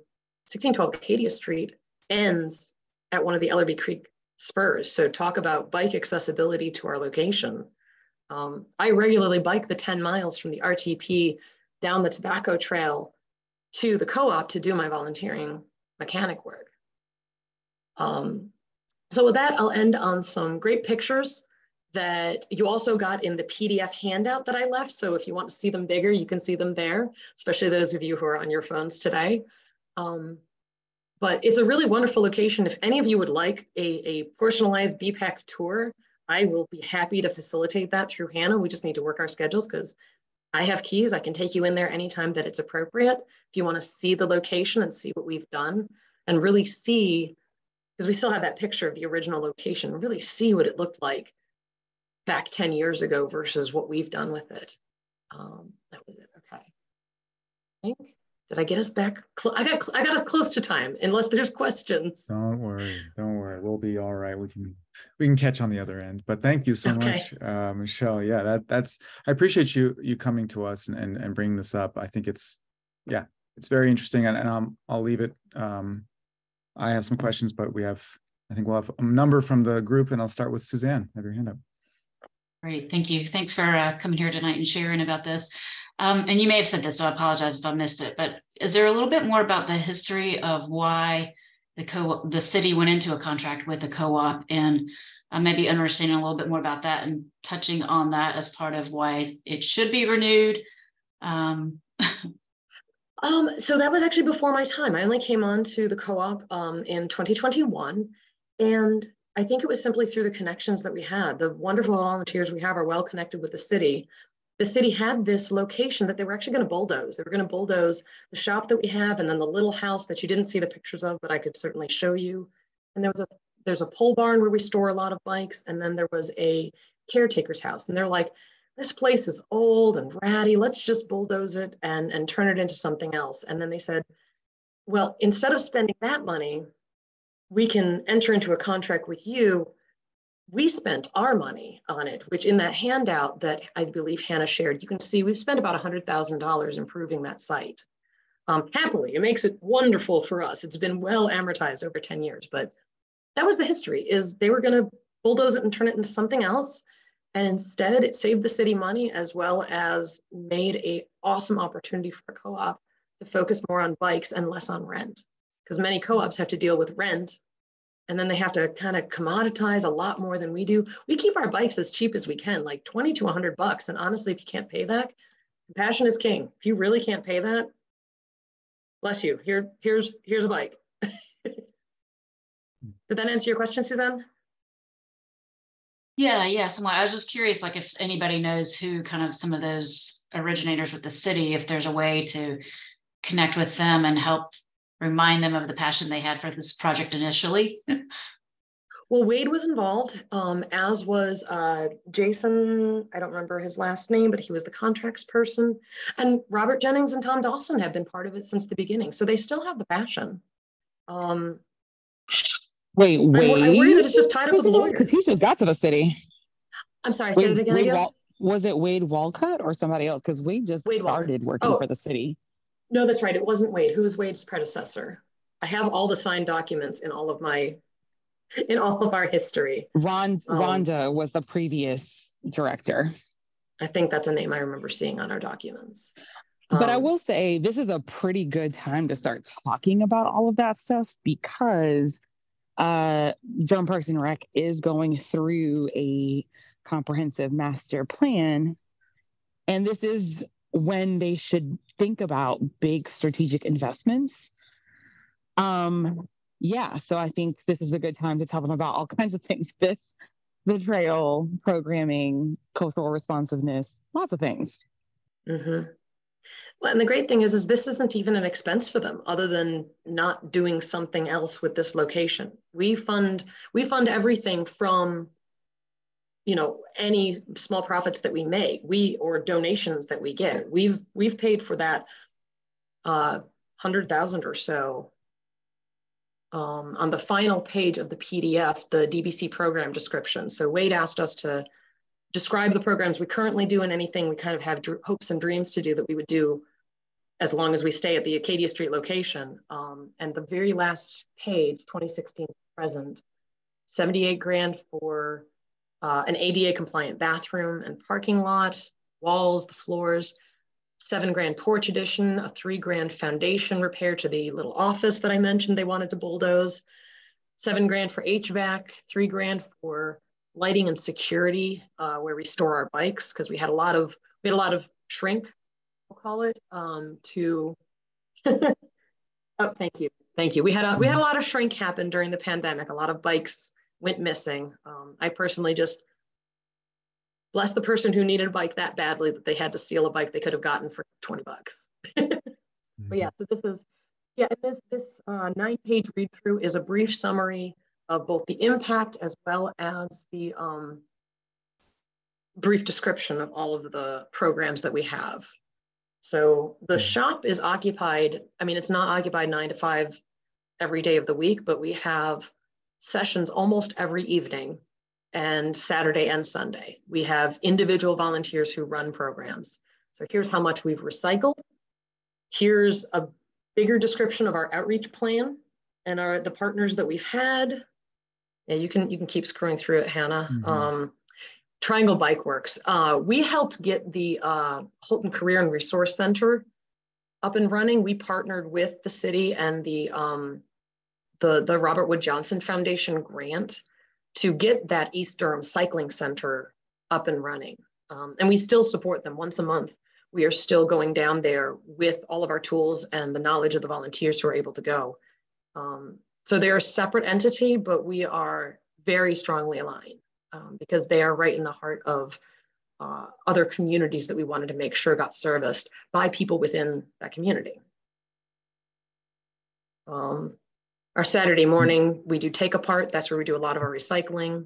1612 Acadia Street ends at one of the Ellerby Creek spurs. So talk about bike accessibility to our location. I regularly bike the 10 miles from the RTP down the tobacco trail to the co-op to do my volunteering mechanic work. So with that, I'll end on some great pictures that you also got in the PDF handout that I left. So if you want to see them bigger, you can see them there, especially those of you who are on your phones today. But it's a really wonderful location. If any of you would like a personalized BPAC tour, I will be happy to facilitate that through Hannah. We just need to work our schedules because I have keys. I can take you in there anytime that it's appropriate. If you want to see the location and see what we've done and really see, because we still have that picture of the original location, really see what it looked like back 10 years ago versus what we've done with it. That was it. Okay. I think, did I get us back? I got us close to time, unless there's questions. Don't worry. We'll be all right. We can catch on the other end. But thank you so much, Michelle. Yeah, that's I appreciate you coming to us and bringing this up. I think it's very interesting, and I'll leave it. I have some questions, but I think we'll have a number from the group, and I'll start with Suzanne. Have your hand up. Great, thank you. Thanks for coming here tonight and sharing about this. And you may have said this, so I apologize if I missed it, but is there a little bit more about the history of why the city went into a contract with the co-op, and maybe understanding a little bit more about that and touching on that as part of why it should be renewed? So that was actually before my time. I only came on to the co-op in 2021, and I think it was simply through the connections that we had. The wonderful volunteers we have are well connected with the city. The city had this location that they were actually going to bulldoze. They were going to bulldoze the shop that we have, and then the little house that you didn't see the pictures of, but I could certainly show you. And there's a pole barn where we store a lot of bikes, and then there was a caretaker's house. And they're like, this place is old and ratty. Let's just bulldoze it and turn it into something else. And then they said, well, instead of spending that money, we can enter into a contract with you. We spent our money on it, which in that handout that I believe Hannah shared, you can see we've spent about $100,000 improving that site. Happily, it makes it wonderful for us. It's been well amortized over 10 years, but that was the history, is they were gonna bulldoze it and turn it into something else. And instead it saved the city money, as well as made an awesome opportunity for a co-op to focus more on bikes and less on rent. Because many co-ops have to deal with rent, and then they have to kind of commoditize a lot more than we do. We keep our bikes as cheap as we can, like 20 to 100 bucks. And honestly, if you can't pay that, compassion is king. If you really can't pay that, bless you. Here's a bike. Did that answer your question, Suzanne? Yeah, somewhat. I was just curious, like if anybody knows who kind of some of those originators with the city, if there's a way to connect with them and help remind them of the passion they had for this project initially. Well, Wade was involved, as was Jason. I don't remember his last name, but he was the contracts person. And Robert Jennings and Tom Dawson have been part of it since the beginning. So they still have the passion. Wait. I worry that it's just tied up with lawyers. Because he just got to the city. I'm sorry, say that again. Was it Wade Walcott or somebody else? Because Wade just started working for the city. No, that's right. It wasn't Wade. Who was Wade's predecessor? I have all the signed documents in all of our history. Rhonda was the previous director. I think that's a name I remember seeing on our documents. But I will say this is a pretty good time to start talking about all of that stuff, because Durham Parks and Rec is going through a comprehensive master plan. And this is when they should think about big strategic investments. Yeah, so I think this is a good time to tell them about all kinds of things. The trail, programming, cultural responsiveness, lots of things. Mm-hmm. Well, and the great thing is this isn't even an expense for them other than not doing something else with this location. We fund everything from, you know, any small profits that we make, or donations that we get. We've paid for that 100,000 or so. On the final page of the PDF, the DBC program description. So Wade asked us to describe the programs we currently do and anything we kind of have hopes and dreams to do that we would do as long as we stay at the Acadia Street location. And the very last page, 2016 present, 78 grand for an ADA compliant bathroom and parking lot, walls, the floors, 7 grand porch addition, a 3 grand foundation repair to the little office that I mentioned they wanted to bulldoze, 7 grand for HVAC, 3 grand for lighting and security, where we store our bikes, because we had a lot of shrink, we'll call it, to oh, thank you. We had a lot of shrink happen during the pandemic. A lot of bikes went missing. I personally just bless the person who needed a bike that badly that they had to steal a bike they could have gotten for $20. But yeah, so this is, this 9-page read through is a brief summary of both the impact as well as the brief description of all of the programs that we have. So the shop is occupied, I mean, it's not occupied 9 to 5 every day of the week, but we have sessions almost every evening and Saturday and Sunday. We have individual volunteers who run programs. So here's how much we've recycled. Here's a bigger description of our outreach plan and the partners that we've had. Yeah, you can keep scrolling through it, Hannah. Mm-hmm. Triangle Bike Works. We helped get the Holton Career and Resource Center up and running. We partnered with the city and the Robert Wood Johnson Foundation grant to get that East Durham Cycling Center up and running. And we still support them once a month. We are still going down there with all of our tools and the knowledge of the volunteers who are able to go. So they're a separate entity, but we are very strongly aligned because they are right in the heart of other communities that we wanted to make sure got serviced by people within that community. Our Saturday morning, we do take apart. That's where we do a lot of our recycling.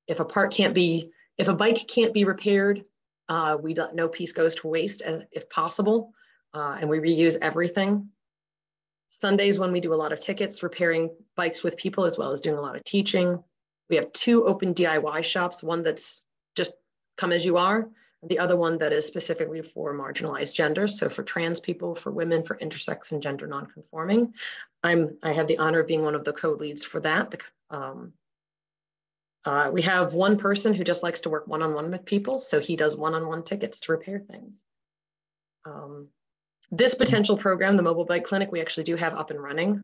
If a bike can't be repaired, no piece goes to waste if possible, and we reuse everything. Sundays when we do a lot of tickets, repairing bikes with people, as well as doing a lot of teaching. We have 2 open DIY shops, one that's just come as you are, and the other one that is specifically for marginalized genders. So for trans people, for women, for intersex and gender nonconforming. I have the honor of being one of the co-leads for that. We have one person who just likes to work one-on-one with people. So he does one-on-one tickets to repair things. This potential program, the mobile bike clinic, we actually do have up and running.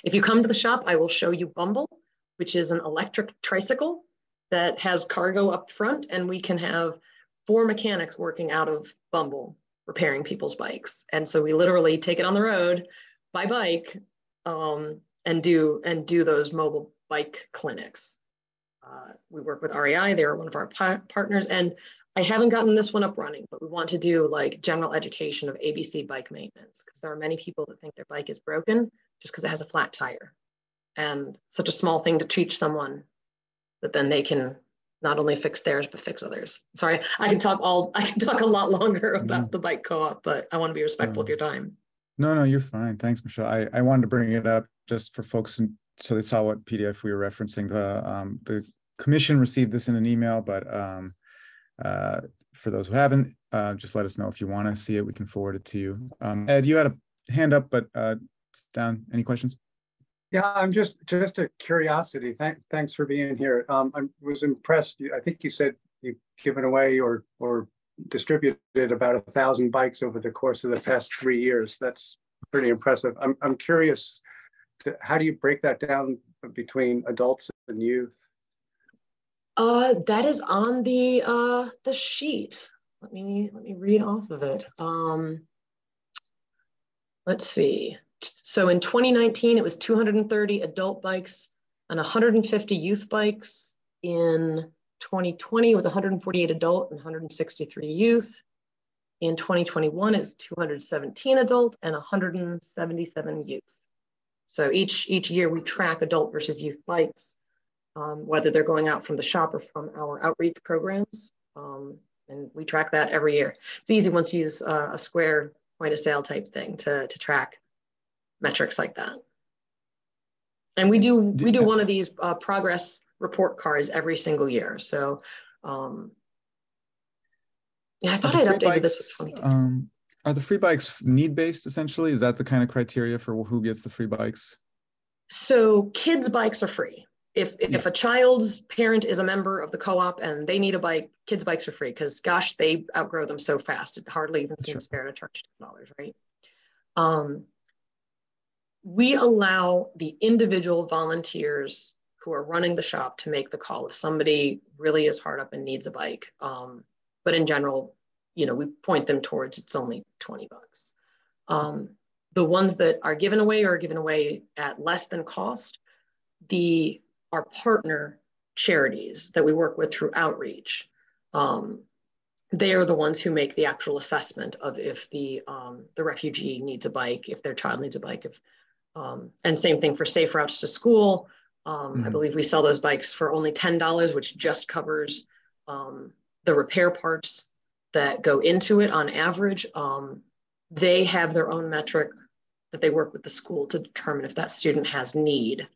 If you come to the shop, I will show you Bumble, which is an electric tricycle that has cargo up front, and we can have 4 mechanics working out of Bumble repairing people's bikes. And so we literally take it on the road by bike and do those mobile bike clinics. We work with REI, they're one of our partners, and I haven't gotten this one up running, but we want to do like general education of ABC bike maintenance, because there are many people that think their bike is broken just because it has a flat tire. And such a small thing to teach someone that then they can not only fix theirs, but fix others. Sorry, I can talk a lot longer about the bike co-op, but I want to be respectful of your time. No, you're fine. Thanks, Michelle. I wanted to bring it up just for folks so they saw what PDF we were referencing. The commission received this in an email, but for those who haven't, just let us know if you want to see it. We can forward it to you. Ed, you had a hand up, but down. Any questions? Yeah, I'm just a curiosity. Thanks for being here. I was impressed. I think you said you've given away or distributed about 1,000 bikes over the course of the past 3 years. That's pretty impressive. I'm curious, how do you break that down between adults and youth? That is on the sheet. let me read off of it. Let's see. So in 2019, it was 230 adult bikes and 150 youth bikes. In 2020, it was 148 adult and 163 youth. In 2021, it's 217 adult and 177 youth. So each year we track adult versus youth bikes, whether they're going out from the shop or from our outreach programs. And we track that every year. It's easy once you use a square point of sale type thing to track metrics like that. And we do one of these progress report cards every single year. So yeah, I thought I'd updated this with 2022. Are the free bikes need-based essentially? Is that the kind of criteria for who gets the free bikes? So kids' bikes are free. If a child's parent is a member of the co-op and they need a bike, kids' bikes are free because gosh, they outgrow them so fast. It hardly even seems fair to charge $10, right? We allow the individual volunteers who are running the shop to make the call if somebody really is hard up and needs a bike. But in general, you know, we point them towards it's only $20. The ones that are given away are given away at less than cost. Our partner charities that we work with through outreach, they are the ones who make the actual assessment of if the refugee needs a bike, if their child needs a bike, and same thing for safe routes to school. I believe we sell those bikes for only $10, which just covers the repair parts that go into it on average. They have their own metric that they work with the school to determine if that student has need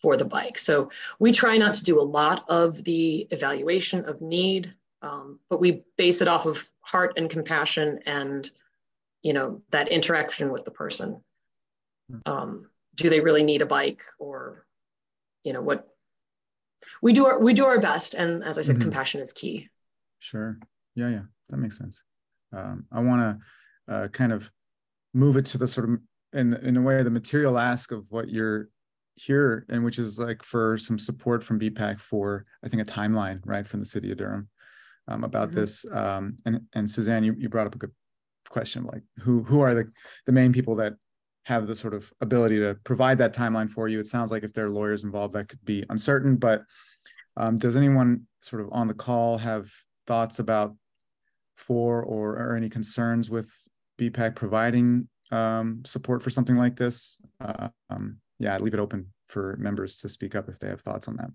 for the bike. So we try not to do a lot of the evaluation of need, but we base it off of heart and compassion and, you know, that interaction with the person. Do they really need a bike, or, you know, what we do our best. And as I said, compassion is key. Sure. Yeah. That makes sense. I want to kind of move it to the sort of, in a way, the material ask of what you're here, and which is like for some support from BPAC for, I think, a timeline, right, from the city of Durham about this. And Suzanne, you brought up a good question, like who are the main people that have the sort of ability to provide that timeline for you? It sounds like if there are lawyers involved, that could be uncertain, but does anyone sort of on the call have thoughts about or any concerns with BPAC providing support for something like this? Yeah, I'd leave it open for members to speak up if they have thoughts on that.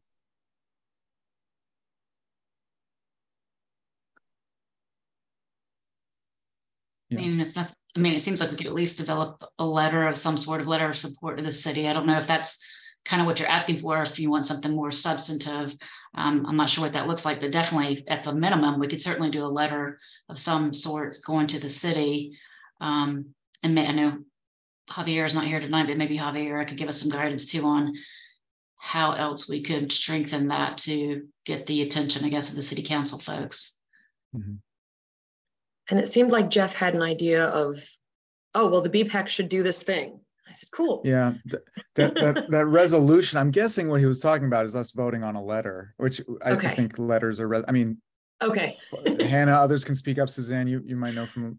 Yeah. I mean, it seems like we could at least develop a letter of some sort of letter of support to the city. I don't know if that's kind of what you're asking for, if you want something more substantive. I'm not sure what that looks like, but definitely at the minimum, we could certainly do a letter of some sort going to the city. And I know Javier is not here tonight, but maybe Javier could give us some guidance too on how else we could strengthen that to get the attention, I guess, of the city council folks. And it seemed like Jeff had an idea of, oh, well, the BPAC should do this thing. I said, cool. Yeah, that resolution, I'm guessing what he was talking about is us voting on a letter, which I think letters are, I mean, okay. Hannah, others can speak up. Suzanne, you might know from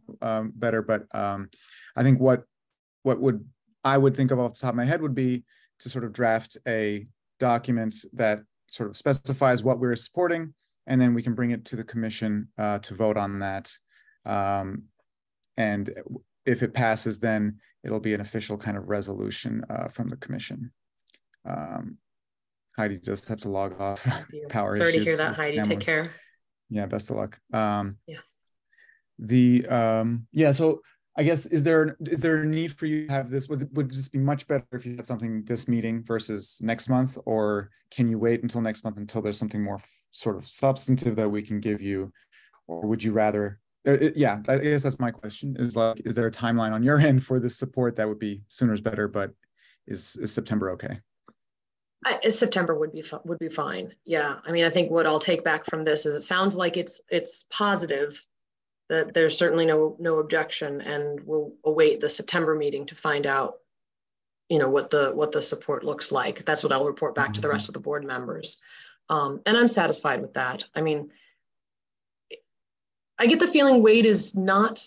better, but I think what I would think of off the top of my head would be to sort of draft a document that sort of specifies what we're supporting, and then we can bring it to the commission to vote on that. And if it passes, then it'll be an official kind of resolution from the commission. Heidi just have to log off. Power Sorry issues. to hear that, Heidi. Family. Take care. Yeah, best of luck. Yes. So I guess is there a need for you to have this? Would this be much better if you had something this meeting versus next month, or can you wait until next month until there's something more sort of substantive that we can give you, or would you rather? Yeah, I guess that's my question. Is there a timeline on your end for this support that would be sooner is better, but is September okay? September would be fine. Yeah, I mean, I think what I'll take back from this is it sounds like it's positive, that there's certainly no objection, and we'll await the September meeting to find out, you know, what the support looks like. That's what I'll report back to the rest of the board members, and I'm satisfied with that. I mean, I get the feeling Wade is not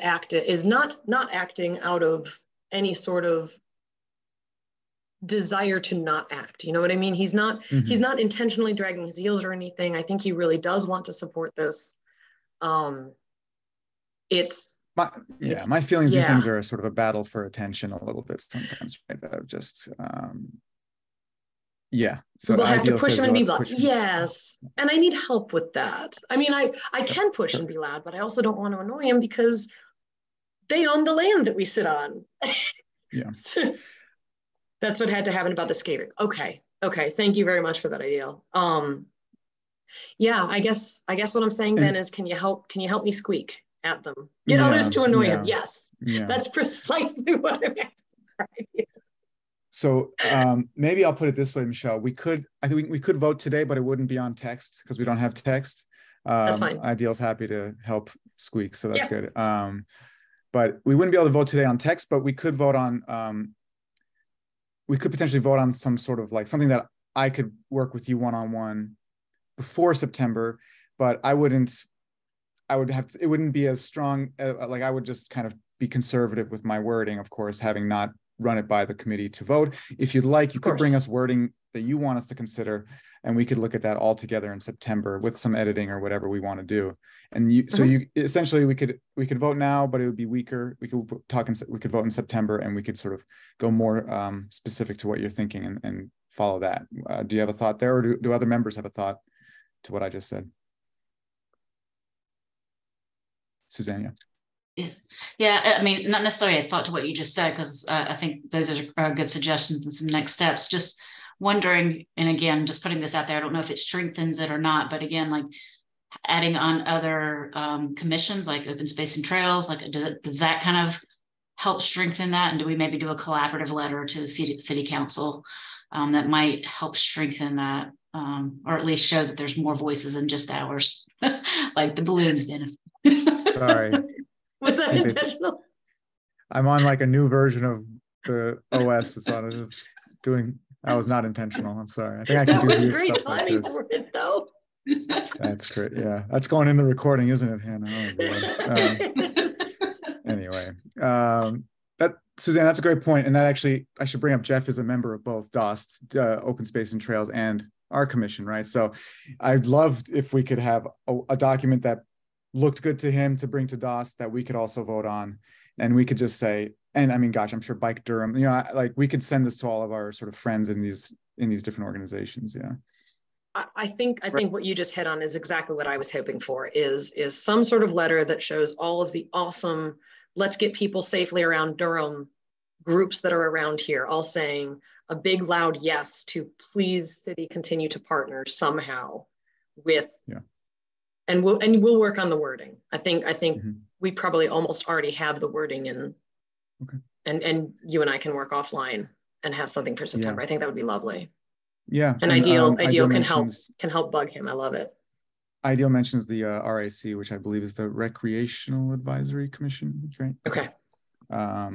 acting out of any sort of desire to not act. You know what I mean? He's not intentionally dragging his heels or anything. I think he really does want to support this. My feeling these things are sort of a battle for attention a little bit sometimes, right? So we'll have to push him and be loud. Yes, and I need help with that. I mean, I can push and be loud, but I also don't want to annoy him because they own the land that we sit on. Yeah. So that's what had to happen about the skating. Okay. Thank you very much for that idea. Yeah, I guess what I'm saying then is, can you help me squeak at them? Get others to annoy him. Yes. Yeah. That's precisely what I'm asking. So maybe I'll put it this way, Michelle. I think we could vote today, but it wouldn't be on text because we don't have text. That's fine. Ideal's happy to help squeak, so that's good. But we wouldn't be able to vote today on text, but we could vote on. We could potentially vote on some sort of like something that I could work with you one-on-one before September, but it wouldn't be as strong. Like I would just kind of be conservative with my wording, of course, having not run it by the committee to vote. If you'd like, you could bring us wording that you want us to consider, and we could look at that all together in September with some editing or whatever we want to do. And so essentially we could vote now, but it would be weaker. We could vote in September, and we could sort of go more specific to what you're thinking and follow that. Do you have a thought there, or do other members have a thought to what I just said? Suzanne, Yeah, I mean, not necessarily a thought to what you just said, because I think those are good suggestions and some next steps. Just wondering, and again, just putting this out there, I don't know if it strengthens it or not, but again, like adding on other commissions like open space and trails, like does that kind of help strengthen that? And do we maybe do a collaborative letter to the city council that might help strengthen that, or at least show that there's more voices than just ours, like the balloons, Dennis. Sorry. Was that intentional? I'm on like a new version of the OS. That was not intentional. I'm sorry. I think I can do weird stuff like this. That was great timing for it, though. That's great. Yeah, that's going in the recording, isn't it, Hannah? Anyway, Suzanne, that's a great point. And that actually, I should bring up Jeff is a member of both DOST, Open Space and Trails, and our commission, right? So I'd love if we could have a document that looked good to him to bring to DOST that we could also vote on. And we could just say, and I mean, gosh, I'm sure Bike Durham, like we could send this to all of our sort of friends in these different organizations. Yeah. I think what you just hit on is exactly what I was hoping for, is some sort of letter that shows all of the awesome, let's get people safely around Durham groups that are around here, all saying a big loud yes to please city continue to partner somehow with, and we'll work on the wording. I think we probably almost already have the wording in, and you and I can work offline and have something for September. I think that would be lovely. Yeah, and Ideal can help bug him. I love it. Ideal mentions the RAC, which I believe is the Recreational Advisory Commission, right? Okay.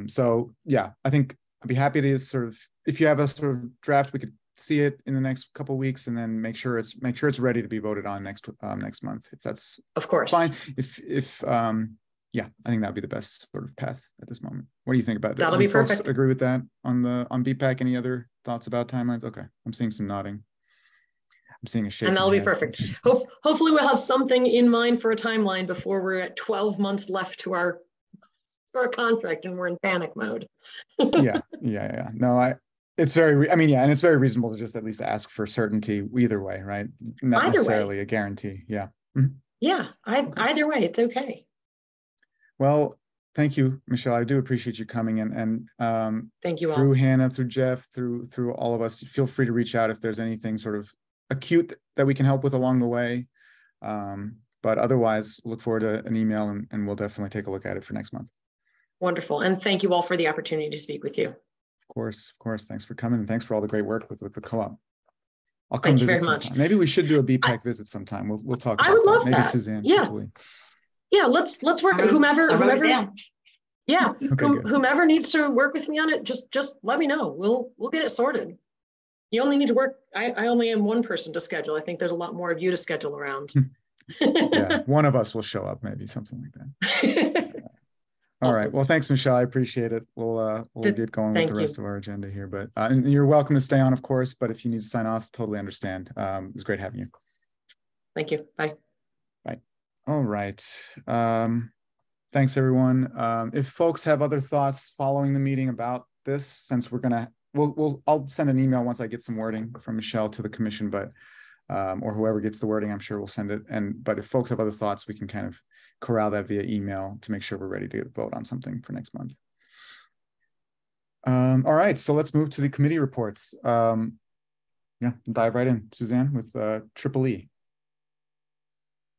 So yeah, I think I'd be happy to sort of, if you have a sort of draft, we could see it in the next couple of weeks, and then make sure it's ready to be voted on next month, if that's of course fine. If yeah, I think that'd be the best sort of path at this moment. What do you think about that? That'll be perfect. Agree with that on BPAC? Any other thoughts about timelines? Okay, I'm seeing some nodding. I'm seeing a shake. And that'll be perfect. Hopefully we'll have something in mind for a timeline before we're at 12 months left to our contract and we're in panic mode. Yeah. No, it's very, and it's very reasonable to just at least ask for certainty either way, right? Not necessarily a guarantee. Yeah. Mm-hmm. Yeah, either way, it's okay. Well, thank you, Michelle. I do appreciate you coming in, and thank you all. Through Hannah, through Jeff, through all of us. Feel free to reach out if there's anything sort of acute that we can help with along the way. But otherwise, look forward to an email, and we'll definitely take a look at it for next month. Wonderful, and thank you all for the opportunity to speak with you. Of course. Thanks for coming, and thanks for all the great work with the co-op. I'll come visit very sometime. much. Maybe we should do a BPAC visit sometime. We'll talk about I would love that. Maybe that. Suzanne. Yeah. Hopefully. Yeah, let's work. Whomever. Yeah, okay, whomever needs to work with me on it, just let me know. We'll get it sorted. You only need to work. I only am one person to schedule. I think there's a lot more of you to schedule around. Yeah, one of us will show up, maybe something like that. All right. Well, thanks, Michelle. I appreciate it. We'll get going with the rest of our agenda here. But and you're welcome to stay on, of course. But if you need to sign off, totally understand. It was great having you. Thank you. Bye. Bye. All right. Thanks, everyone. If folks have other thoughts following the meeting about this, since we're gonna, I'll send an email once I get some wording from Michelle to the commission, but or whoever gets the wording, I'm sure we'll send it. But if folks have other thoughts, we can kind of corral that via email to make sure we're ready to vote on something for next month. All right, so let's move to the committee reports. Yeah, dive right in, Suzanne, with Triple E.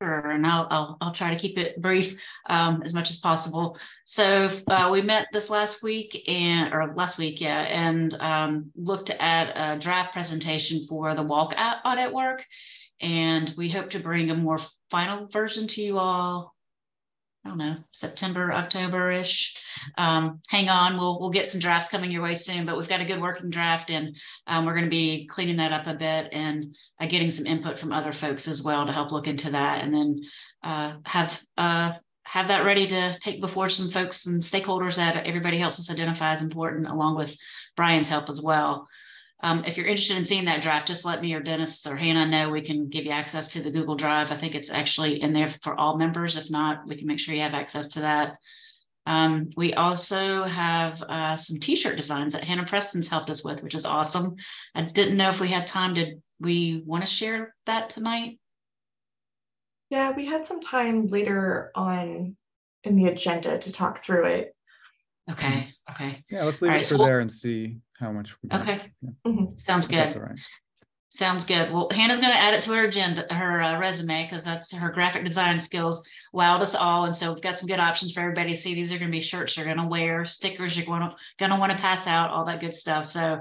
Sure, and I'll try to keep it brief as much as possible. So we met this last week and looked at a draft presentation for the walk audit work, and we hope to bring a more final version to you all. I don't know, September, October-ish. Hang on, we'll get some drafts coming your way soon, but we've got a good working draft, and we're going to be cleaning that up a bit and getting some input from other folks as well to help look into that, and then have that ready to take before some folks and stakeholders that everybody helps us identify as important, along with Brian's help as well. If you're interested in seeing that draft, just let me or Dennis or Hannah know. We can give you access to the Google Drive. I think it's actually in there for all members. If not, we can make sure you have access to that. We also have some t-shirt designs that Hannah Preston's helped us with, which is awesome. I didn't know if we had time. Did we want to share that tonight? Yeah, we had some time later on in the agenda to talk through it. Okay. Yeah, let's leave it for there and see how much we got. Okay. Yeah. Sounds good. That's all right. Sounds good. Well, Hannah's going to add it to her agenda, her resume, because that's her graphic design skills wowed us all. And so we've got some good options for everybody to see. These are going to be shirts you're going to wear, stickers you're going to want to pass out, all that good stuff. So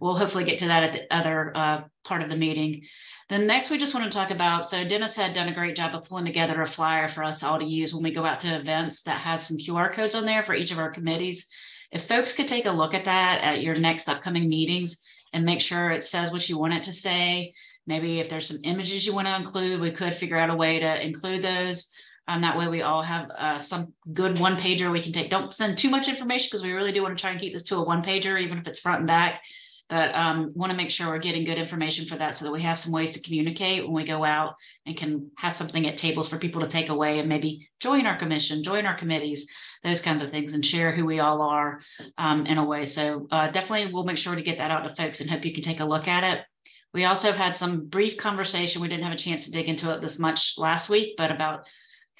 we'll hopefully get to that at the other part of the meeting. Then next, we just want to talk about, so Dennis had done a great job of pulling together a flyer for us all to use when we go out to events that has some QR codes on there for each of our committees. If folks could take a look at that at your next upcoming meetings and make sure it says what you want it to say. Maybe if there's some images you want to include, we could figure out a way to include those. That way we all have some good one pager we can take. Don't send too much information because we really do want to try and keep this to a one pager, even if it's front and back. But want to make sure we're getting good information for that so that we have some ways to communicate when we go out and can have something at tables for people to take away and maybe join our commission, join our committees, those kinds of things, and share who we all are in a way. So definitely we'll make sure to get that out to folks and hope you can take a look at it. We also have had some brief conversation. We didn't have a chance to dig into it this much last week, but about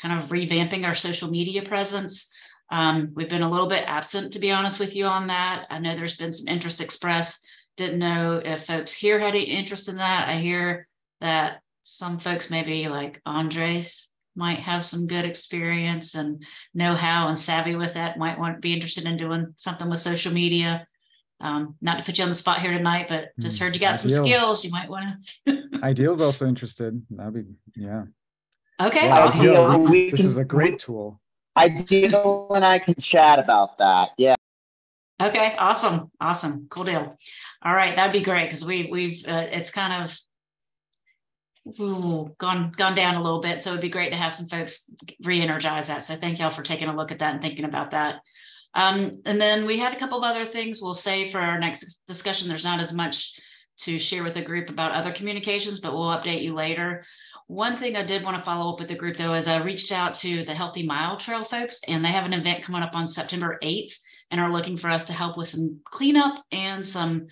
kind of revamping our social media presence. We've been a little bit absent, to be honest with you, on that. I know there's been some interest expressed. Didn't know if folks here had any interest in that. I hear that some folks, maybe like Andres, might have some good experience and know-how and savvy with that, might want to be interested in doing something with social media. Not to put you on the spot here tonight, but just heard you got some skills you might want to. Ideal's also interested. That'd be, yeah. Okay. Yeah, awesome. This is a great tool. Ideal and I can chat about that. Yeah. Okay, awesome, cool deal. All right, that'd be great because we've it's kind of gone down a little bit, so it'd be great to have some folks re-energize that. So thank y'all for taking a look at that and thinking about that. And then we had a couple of other things we'll say for our next discussion. There's not as much to share with the group about other communications, but we'll update you later. One thing I did want to follow up with the group though is I reached out to the Healthy Mile Trail folks, and they have an event coming up on September 8th and are looking for us to help with some cleanup and some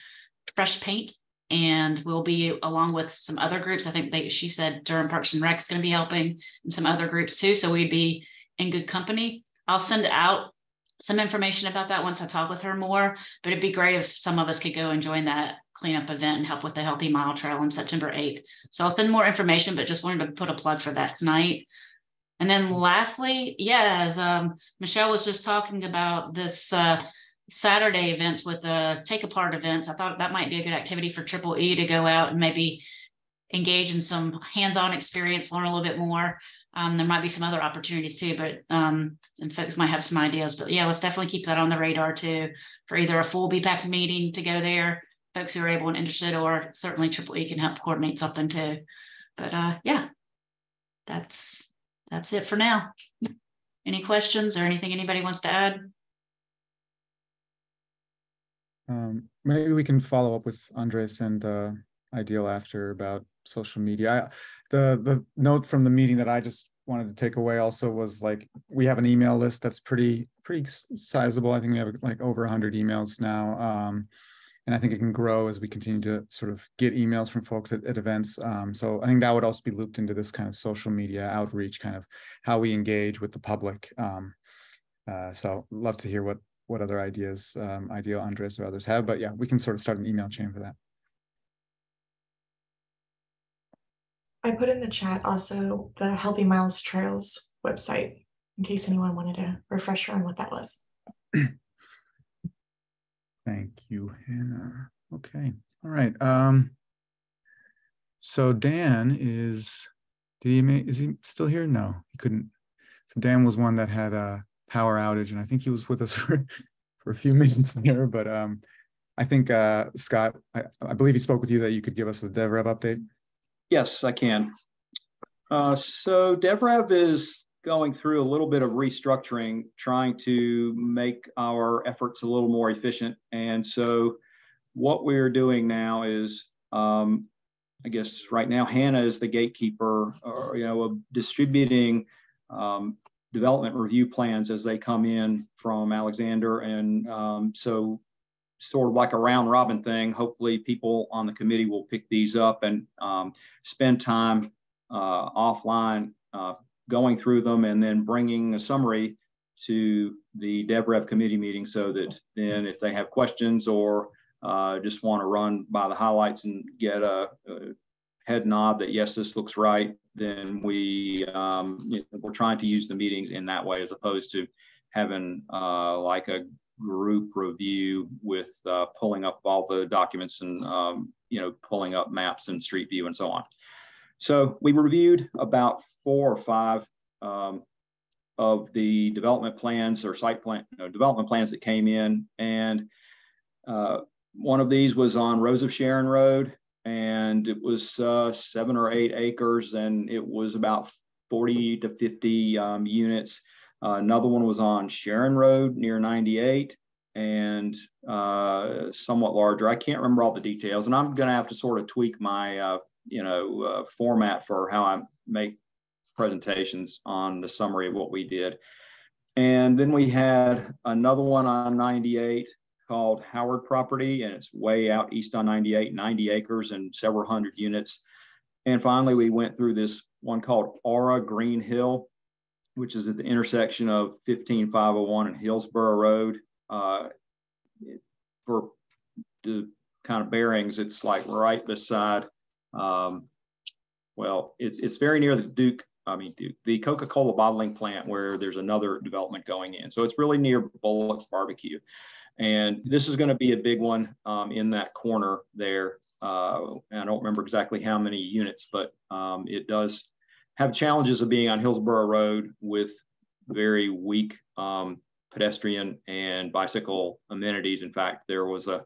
fresh paint. And we'll be along with some other groups. I think she said Durham Parks and Rec is going to be helping, and some other groups too. So we'd be in good company. I'll send out some information about that once I talk with her more, but it'd be great if some of us could go and join that cleanup event and help with the Healthy Mile Trail on September 8th. So I'll send more information, but just wanted to put a plug for that tonight. And then lastly, yeah, as Michelle was just talking about this Saturday events with the take apart events, I thought that might be a good activity for Triple E to go out and maybe engage in some hands-on experience, learn a little bit more. There might be some other opportunities too, but and folks might have some ideas, but yeah, let's definitely keep that on the radar too, for either a full BPAC meeting to go there, folks who are able and interested, or certainly Triple E can help coordinate something too. But yeah, that's it for now. Any questions or anything anybody wants to add? Maybe we can follow up with Andres and Ideal after about social media. The note from the meeting that I just wanted to take away also was like, we have an email list that's pretty sizable. I think we have like over 100 emails now. And I think it can grow as we continue to sort of get emails from folks at events. So I think that would also be looped into this kind of social media outreach, kind of how we engage with the public. So love to hear what other ideas Ideal, Andres, or others have. But yeah, we can sort of start an email chain for that. I put in the chat also the Healthy Miles Trails website in case anyone wanted a refresher on what that was. Thank you, Hannah. Okay, all right. So Dan is he still here? No, he couldn't. So Dan was one that had a power outage, and I think he was with us for a few minutes there. But I think Scott, I believe he spoke with you that you could give us a DevRev update. Yes, I can. So DevRev is going through a little bit of restructuring, trying to make our efforts a little more efficient. And so what we're doing now is, I guess right now, Hannah is the gatekeeper, of distributing development review plans as they come in from Alexander. And so sort of like a round robin thing, hopefully people on the committee will pick these up and spend time offline going through them and then bringing a summary to the DevRev committee meeting, so that then if they have questions or just want to run by the highlights and get a head nod that yes, this looks right, then we're trying to use the meetings in that way, as opposed to having like a group review with pulling up all the documents and pulling up maps and street view and so on. So we reviewed about 4 or 5 of the development plans or site plan development plans that came in, and one of these was on Rose of Sharon Road, and it was 7 or 8 acres, and it was about 40 to 50 units. Another one was on Sharon Road near 98 and somewhat larger. I can't remember all the details, and I'm going to have to sort of tweak my format for how I make presentations on the summary of what we did. And then we had another one on 98 called Howard Property, and it's way out east on 98, 90 acres and several hundred units. And finally, we went through this one called Aura Green Hill, which is at the intersection of 15501 and Hillsborough Road. For the kind of bearings, it's like right beside, it's very near the the Coca-Cola bottling plant, where there's another development going in. So it's really near Bullock's Barbecue. And this is going to be a big one in that corner there. I don't remember exactly how many units, but it does have challenges of being on Hillsborough Road with very weak pedestrian and bicycle amenities. In fact, there was a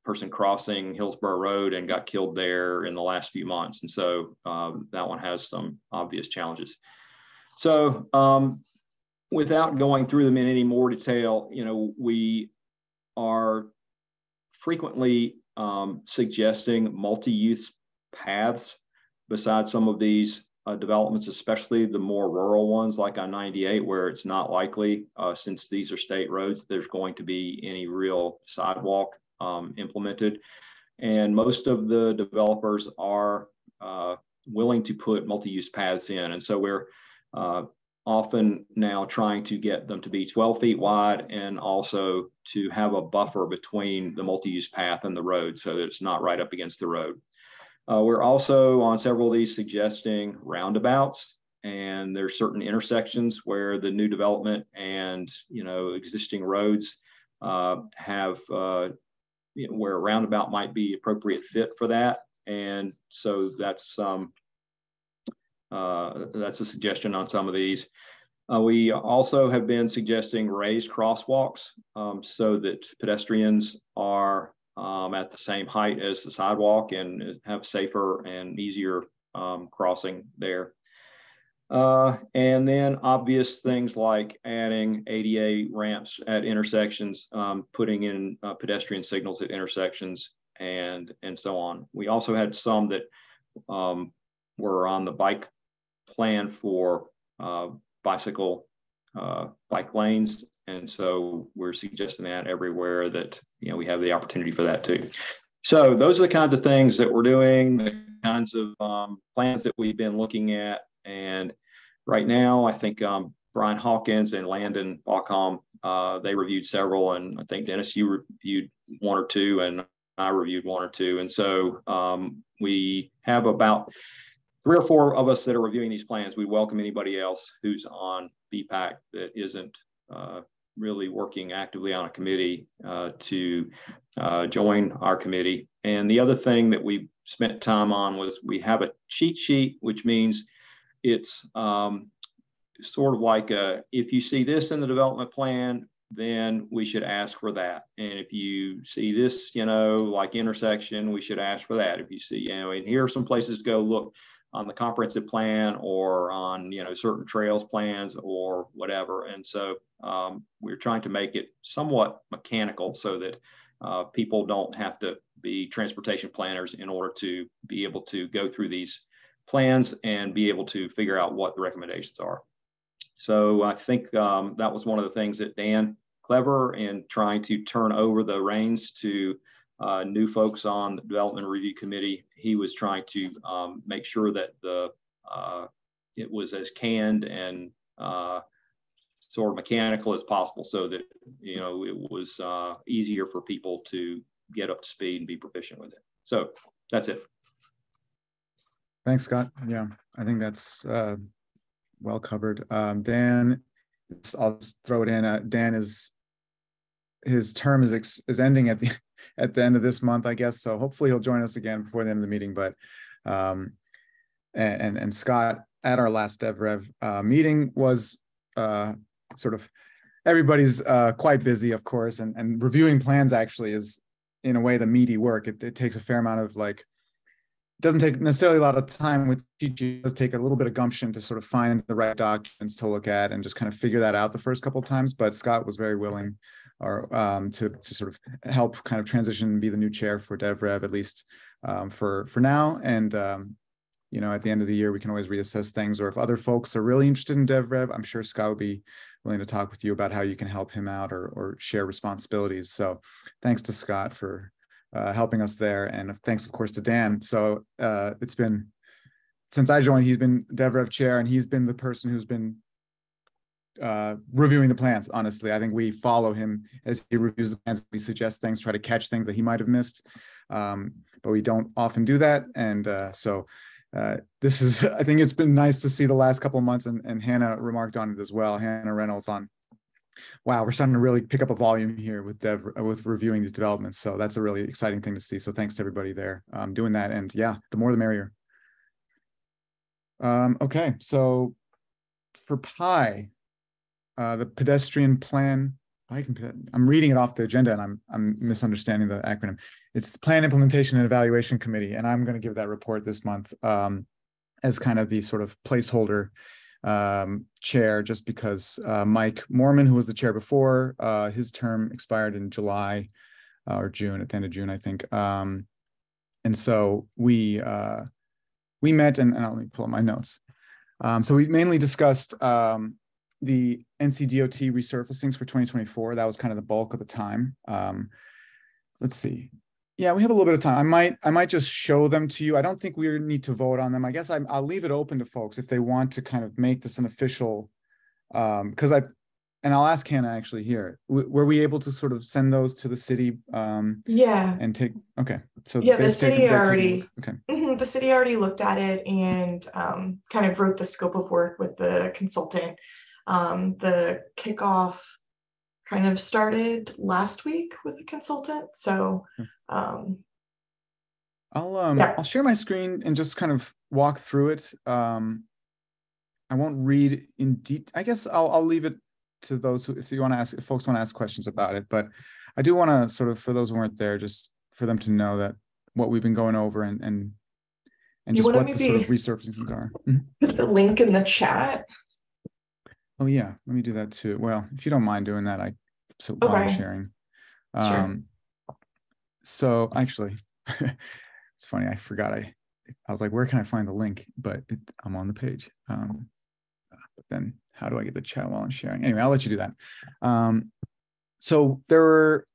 person crossing Hillsborough Road and got killed there in the last few months. And so that one has some obvious challenges. So without going through them in any more detail, we are frequently suggesting multi-use paths beside some of these developments, especially the more rural ones like on 98, where it's not likely, since these are state roads, there's going to be any real sidewalk implemented. And most of the developers are willing to put multi-use paths in. And so we're often now trying to get them to be 12 feet wide and also to have a buffer between the multi-use path and the road so that it's not right up against the road. We're also on several of these suggesting roundabouts, and there's certain intersections where the new development and existing roads have where a roundabout might be appropriate fit for that. And so that's a suggestion on some of these. We also have been suggesting raised crosswalks so that pedestrians are at the same height as the sidewalk and have safer and easier crossing there. And then obvious things like adding ADA ramps at intersections, putting in pedestrian signals at intersections, and so on. We also had some that were on the bike plan for bike lanes. And so we're suggesting that everywhere that, we have the opportunity for that too. So those are the kinds of things that we're doing, the kinds of plans that we've been looking at. And right now, I think Brian Hawkins and Landon Baucom, they reviewed several. And I think, Dennis, you reviewed one or two, and I reviewed one or two. And so we have about 3 or 4 of us that are reviewing these plans. We welcome anybody else who's on BPAC that isn't really working actively on a committee to join our committee. And the other thing that we spent time on was we have a cheat sheet, which means it's sort of like if you see this in the development plan, then we should ask for that. And if you see this, like intersection, we should ask for that. If you see, and here are some places to go look on the comprehensive plan or on, certain trails plans or whatever. And so we're trying to make it somewhat mechanical so that people don't have to be transportation planners in order to be able to go through these plans and be able to figure out what the recommendations are. So I think that was one of the things that Dan Clever in trying to turn over the reins to new folks on the Development Review Committee. He was trying to make sure that it was as canned and sort of mechanical as possible, so that it was easier for people to get up to speed and be proficient with it. So that's it. Thanks, Scott. Yeah, I think that's well covered. Dan, I'll just throw it in. Dan his term is ending at the end of this month, I guess. So hopefully he'll join us again before the end of the meeting. But and Scott, at our last DevRev meeting, was sort of, everybody's quite busy, of course, and reviewing plans actually is in a way the meaty work. It takes a fair amount of doesn't take necessarily a lot of time with teaching. It does take a little bit of gumption to sort of find the right documents to look at and just kind of figure that out the first couple of times. But Scott was very willing to sort of help kind of transition and be the new chair for DevRev, at least for now. And at the end of the year, we can always reassess things. Or if other folks are really interested in DevRev, I'm sure Scott would be willing to talk with you about how you can help him out or share responsibilities. So thanks to Scott for helping us there. And thanks, of course, to Dan. So it's been, since I joined, he's been DevRev chair, and he's been the person who's been reviewing the plans. Honestly, I think we follow him as he reviews the plans. We suggest things, try to catch things that he might have missed, but we don't often do that. And so this is, I think it's been nice to see the last couple of months, and Hannah remarked on it as well. Hannah Reynolds on, wow, we're starting to really pick up a volume here with reviewing these developments. So that's a really exciting thing to see. So thanks to everybody there doing that. And yeah, the more the merrier. Okay, so for PI, the pedestrian plan, I'm reading it off the agenda and I'm misunderstanding the acronym. It's the Plan Implementation and Evaluation Committee, and I'm going to give that report this month as kind of the sort of placeholder chair, just because Mike Mormon, who was the chair before, his term expired in July or June, at the end of June, I think. And so we met, and let me pull up my notes. So we mainly discussed the NCDOT resurfacings for 2024. That was kind of the bulk of the time. Let's see. Yeah, we have a little bit of time. I might just show them to you. I don't think we need to vote on them. I guess I'll leave it open to folks if they want to kind of make this an official, because I'll ask Hannah actually here. Were we able to sort of send those to the city? Yeah. And take, okay. So yeah, the city already, okay. The city already looked at it and kind of wrote the scope of work with the consultant. The kickoff kind of started last week with the consultant. So I'll share my screen and just kind of walk through it. I won't read in detail. I guess I'll leave it to those who, if folks want to ask questions about it. But I do want to sort of, for those who weren't there, just for them to know that what we've been going over and and just what the sort of resurfacings are. Put the link in the chat. Oh yeah, let me do that too. Well, if you don't mind doing that, while I'm sharing. Sure. So actually, it's funny. I forgot. I was like, where can I find the link? But I'm on the page. But then how do I get the chat while I'm sharing? Anyway, I'll let you do that. So there were,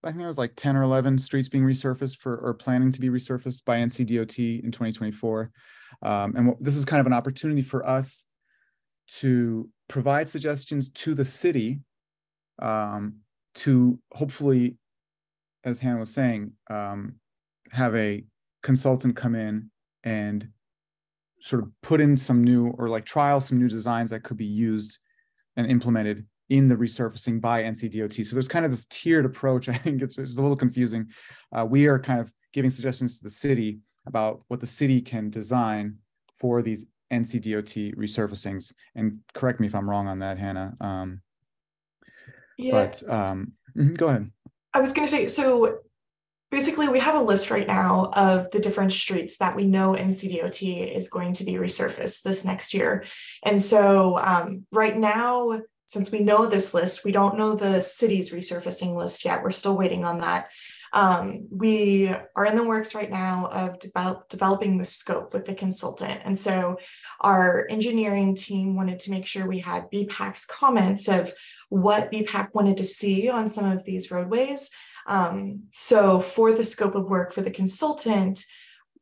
I think there was like 10 or 11 streets being resurfaced or planning to be resurfaced by NCDOT in 2024. And this is kind of an opportunity for us to provide suggestions to the city to hopefully, as Hannah was saying, have a consultant come in and sort of put in some new, or like trial some new designs that could be used and implemented in the resurfacing by NCDOT. So there's kind of this tiered approach. I think it's a little confusing. We are kind of giving suggestions to the city about what the city can design for these NCDOT resurfacings. And correct me if I'm wrong on that, Hannah. Yeah. But go ahead. I was going to say, so basically we have a list right now of the different streets that we know NCDOT is going to be resurfaced this next year. And so right now, since we know this list, we don't know the city's resurfacing list yet. We're still waiting on that. We are in the works right now of developing the scope with the consultant. And so our engineering team wanted to make sure we had BPAC's comments of what BPAC wanted to see on some of these roadways. So for the scope of work for the consultant,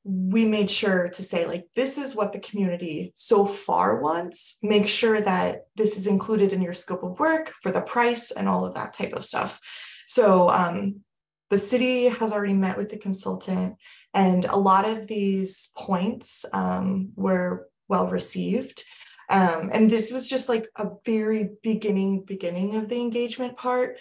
we made sure to say, like, this is what the community so far wants. Make sure that this is included in your scope of work for the price and all of that type of stuff. So the city has already met with the consultant, and a lot of these points were well received. And this was just like a very beginning of the engagement part.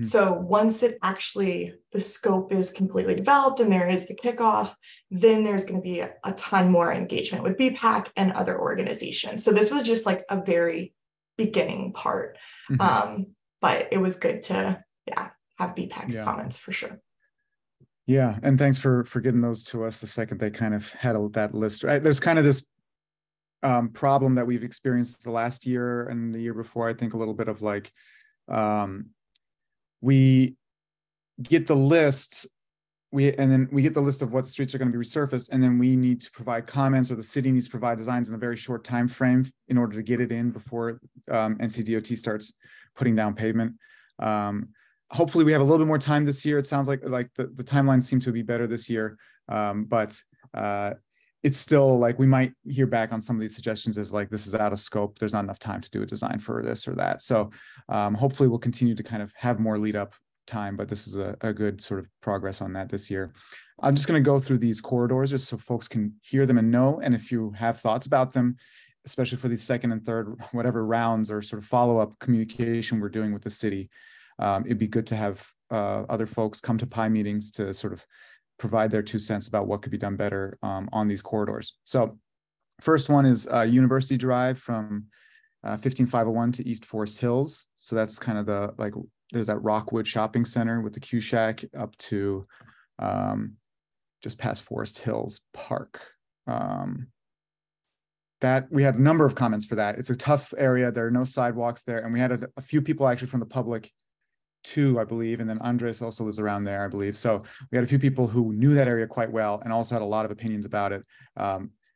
So once the scope is completely developed and there is the kickoff, then there's going to be a ton more engagement with BPAC and other organizations. So this was just like a very beginning part. But it was good to, have BPAC's comments for sure. Yeah, and thanks for getting those to us the second they kind of had that list. Right? There's kind of this problem that we've experienced the last year and the year before, I think, a little bit of like, we get the list, and then we get the list of what streets are going to be resurfaced, and then we need to provide comments, or the city needs to provide designs in a very short time frame in order to get it in before NCDOT starts putting down pavement. Hopefully we have a little bit more time this year. It sounds like the timelines seem to be better this year, but it's still like we might hear back on some of these suggestions as like, this is out of scope. There's not enough time to do a design for this or that. So hopefully we'll continue to kind of have more lead up time, but this is a good sort of progress on that this year. I'm just going to go through these corridors just so folks can hear them and know. And if you have thoughts about them, especially for these second and third, whatever rounds or sort of follow-up communication we're doing with the city, it'd be good to have other folks come to PI meetings to sort of provide their 2 cents about what could be done better on these corridors. So first one is University Drive from 15501 to East Forest Hills. So that's kind of there's that Rockwood Shopping Center with the Q Shack up to just past Forest Hills Park. That we had a number of comments for that. It's a tough area. There are no sidewalks there. And we had a few people actually from the public too, I believe, and then Andres also lives around there, I believe. So we had a few people who knew that area quite well and also had a lot of opinions about it,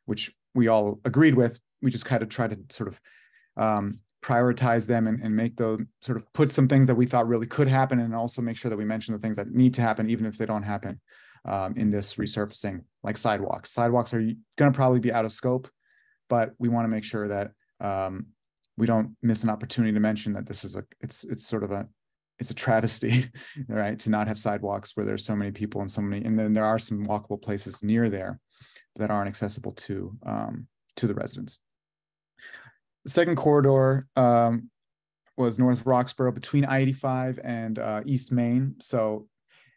which we all agreed with. We just kind of tried to sort of prioritize them and make those sort of put some things that we thought really could happen, and also make sure that we mention the things that need to happen, even if they don't happen in this resurfacing, like sidewalks. Sidewalks are going to probably be out of scope, but we want to make sure that we don't miss an opportunity to mention that this is it's a travesty, right, to not have sidewalks where there's so many people and then there are some walkable places near there that aren't accessible to the residents. The second corridor was North Roxborough between I-85 and East Main. So,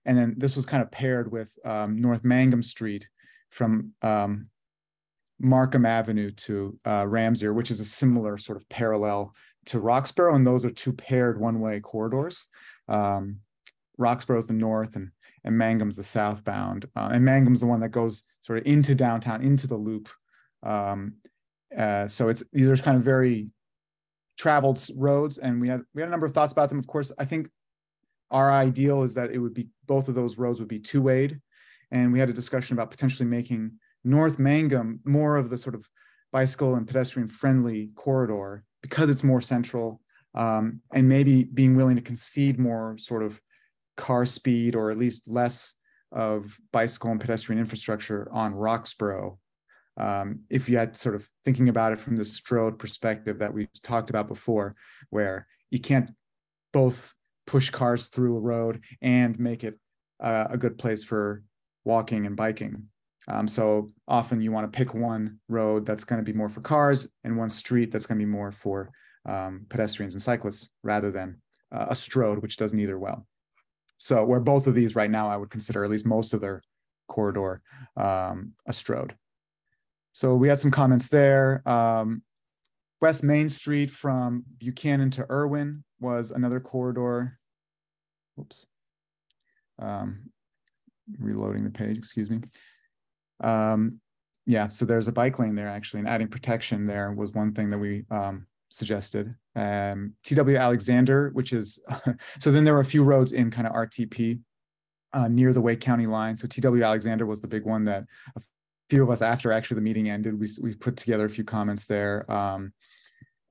and then this was kind of paired with North Mangum Street from Markham Avenue to Ramsey, which is a similar sort of parallel to Roxborough, and those are two paired one-way corridors. Roxborough's the north and Mangum's the southbound. And Mangum's the one that goes sort of into downtown, into the loop. So these are kind of very traveled roads, and we had a number of thoughts about them. Of course, I think our ideal is that it would be, both of those roads would be two-wayed, and we had a discussion about potentially making North Mangum more of the sort of bicycle and pedestrian friendly corridor because it's more central, and maybe being willing to concede more sort of car speed, or at least less of bicycle and pedestrian infrastructure on Roxborough. If you had sort of thinking about it from the Strode perspective that we talked about before, where you can't both push cars through a road and make it a good place for walking and biking. So often you want to pick one road that's going to be more for cars and one street that's going to be more for pedestrians and cyclists, rather than a Strode, which does neither well. So where both of these right now, I would consider at least most of their corridor a Strode. So we had some comments there. West Main Street from Buchanan to Irwin was another corridor. Oops. Reloading the page, excuse me. Yeah, so there's a bike lane there actually, and adding protection there was one thing that we suggested. TW Alexander, which is, so then there were a few roads in kind of RTP near the Wake County line. So TW Alexander was the big one that a few of us, after actually the meeting ended, we put together a few comments there.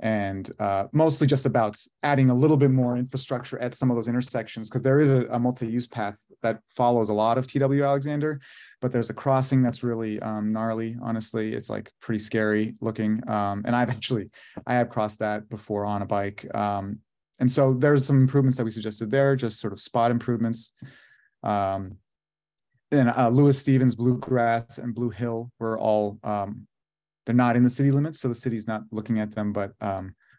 And mostly just about adding a little bit more infrastructure at some of those intersections, because there is a multi-use path that follows a lot of TW Alexander, but there's a crossing that's really gnarly, honestly. It's like pretty scary looking. And I have crossed that before on a bike. And so there's some improvements that we suggested there, just sort of spot improvements. Then Lewis Stevens, Bluegrass, and Blue Hill were all, they're not in the city limits, so the city's not looking at them, but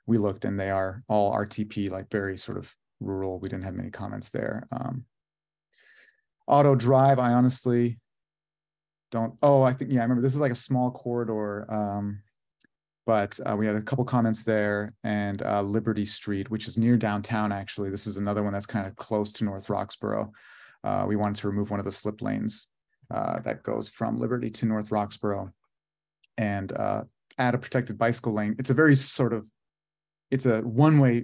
we looked and they are all RTP, like very sort of rural. We didn't have many comments there. Auto Drive, I honestly don't, I think, yeah, I remember this is like a small corridor, but we had a couple comments there. And Liberty Street, which is near downtown, actually. This is another one that's kind of close to North Roxborough. We wanted to remove one of the slip lanes that goes from Liberty to North Roxborough, and add a protected bicycle lane. It's a very sort of, it's a one-way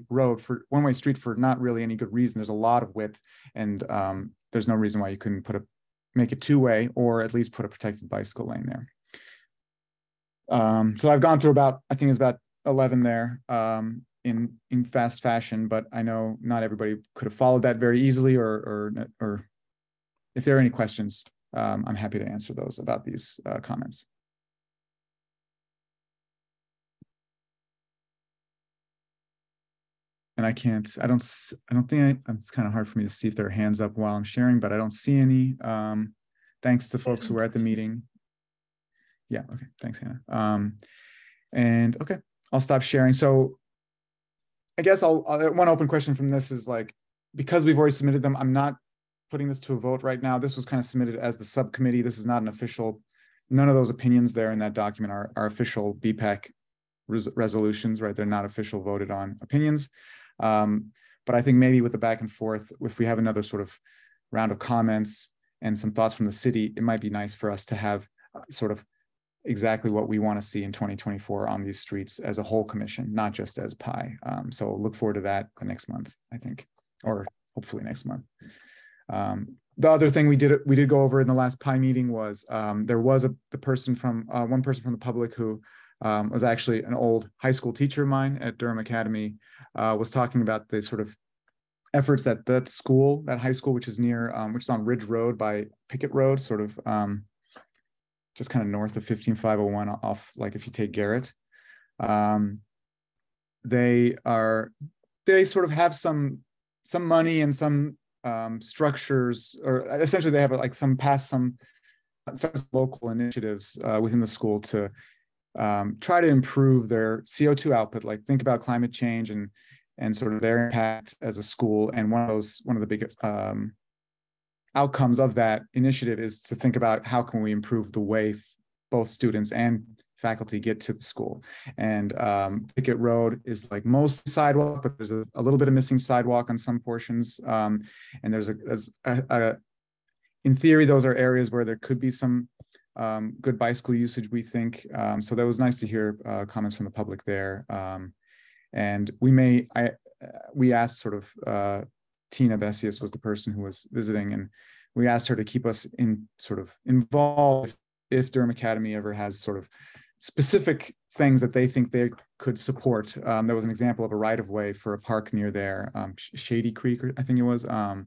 street for not really any good reason. There's a lot of width, and there's no reason why you couldn't make it two-way, or at least put a protected bicycle lane there. So I've gone through I think it's about 11 there in fast fashion, but I know not everybody could have followed that very easily, or if there are any questions, I'm happy to answer those about these comments. And I don't think it's kind of hard for me to see if there are hands up while I'm sharing, but I don't see any. Thanks to folks who were at the meeting. Yeah, okay, thanks, Hannah. And okay, I'll stop sharing. So I guess one open question from this is, like, because we've already submitted them, I'm not putting this to a vote right now. This was kind of submitted as the subcommittee. This is not an official, none of those opinions there in that document are official BPAC resolutions, right? They're not official voted on opinions. But I think maybe with the back and forth, if we have another sort of round of comments and some thoughts from the city, it might be nice for us to have sort of exactly what we want to see in 2024 on these streets as a whole commission, not just as PI. So look forward to that the next month, I think, or hopefully next month. The other thing we did go over in the last PI meeting was there was one person from the public who was actually an old high school teacher of mine at Durham Academy, was talking about the sort of efforts that high school, which is near, which is on Ridge Road by Pickett Road, sort of just kind of north of 15501 off, like if you take Garrett. They sort of have some money and some structures, or essentially they have like some local initiatives within the school to try to improve their CO2 output, like think about climate change and sort of their impact as a school. And one of the big outcomes of that initiative is to think about how can we improve the way both students and faculty get to the school. And Pickett Road is like most sidewalk, but there's a little bit of missing sidewalk on some portions. And there's in theory, those are areas where there could be some good bicycle usage, we think. So that was nice to hear comments from the public there. And we asked sort of, Tina Bessius was the person who was visiting, and we asked her to keep us involved if Durham Academy ever has sort of specific things that they think they could support. There was an example of a right-of-way for a park near there, Shady Creek, I think it was, that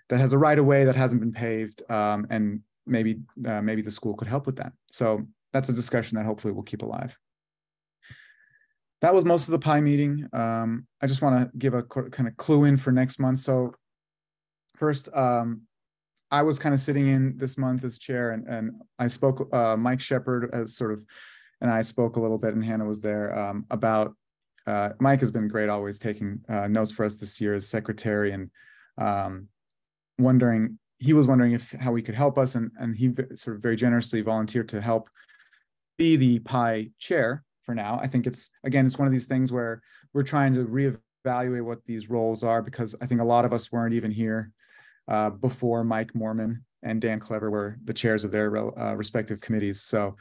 has a right-of-way that hasn't been paved, and maybe the school could help with that. So that's a discussion that hopefully we'll keep alive. That was most of the PI meeting. I just want to give a kind of clue in for next month. So first, I was kind of sitting in this month as chair, and I spoke, Mike Shepard as sort of, and I spoke a little bit, and Hannah was there, about, Mike has been great, always taking notes for us this year as secretary, and he was wondering how we could help us, and he sort of very generously volunteered to help be the PI chair for now. I think it's one of these things where we're trying to reevaluate what these roles are, because I think a lot of us weren't even here before Mike Mormon and Dan Clever were the chairs of their respective committees. So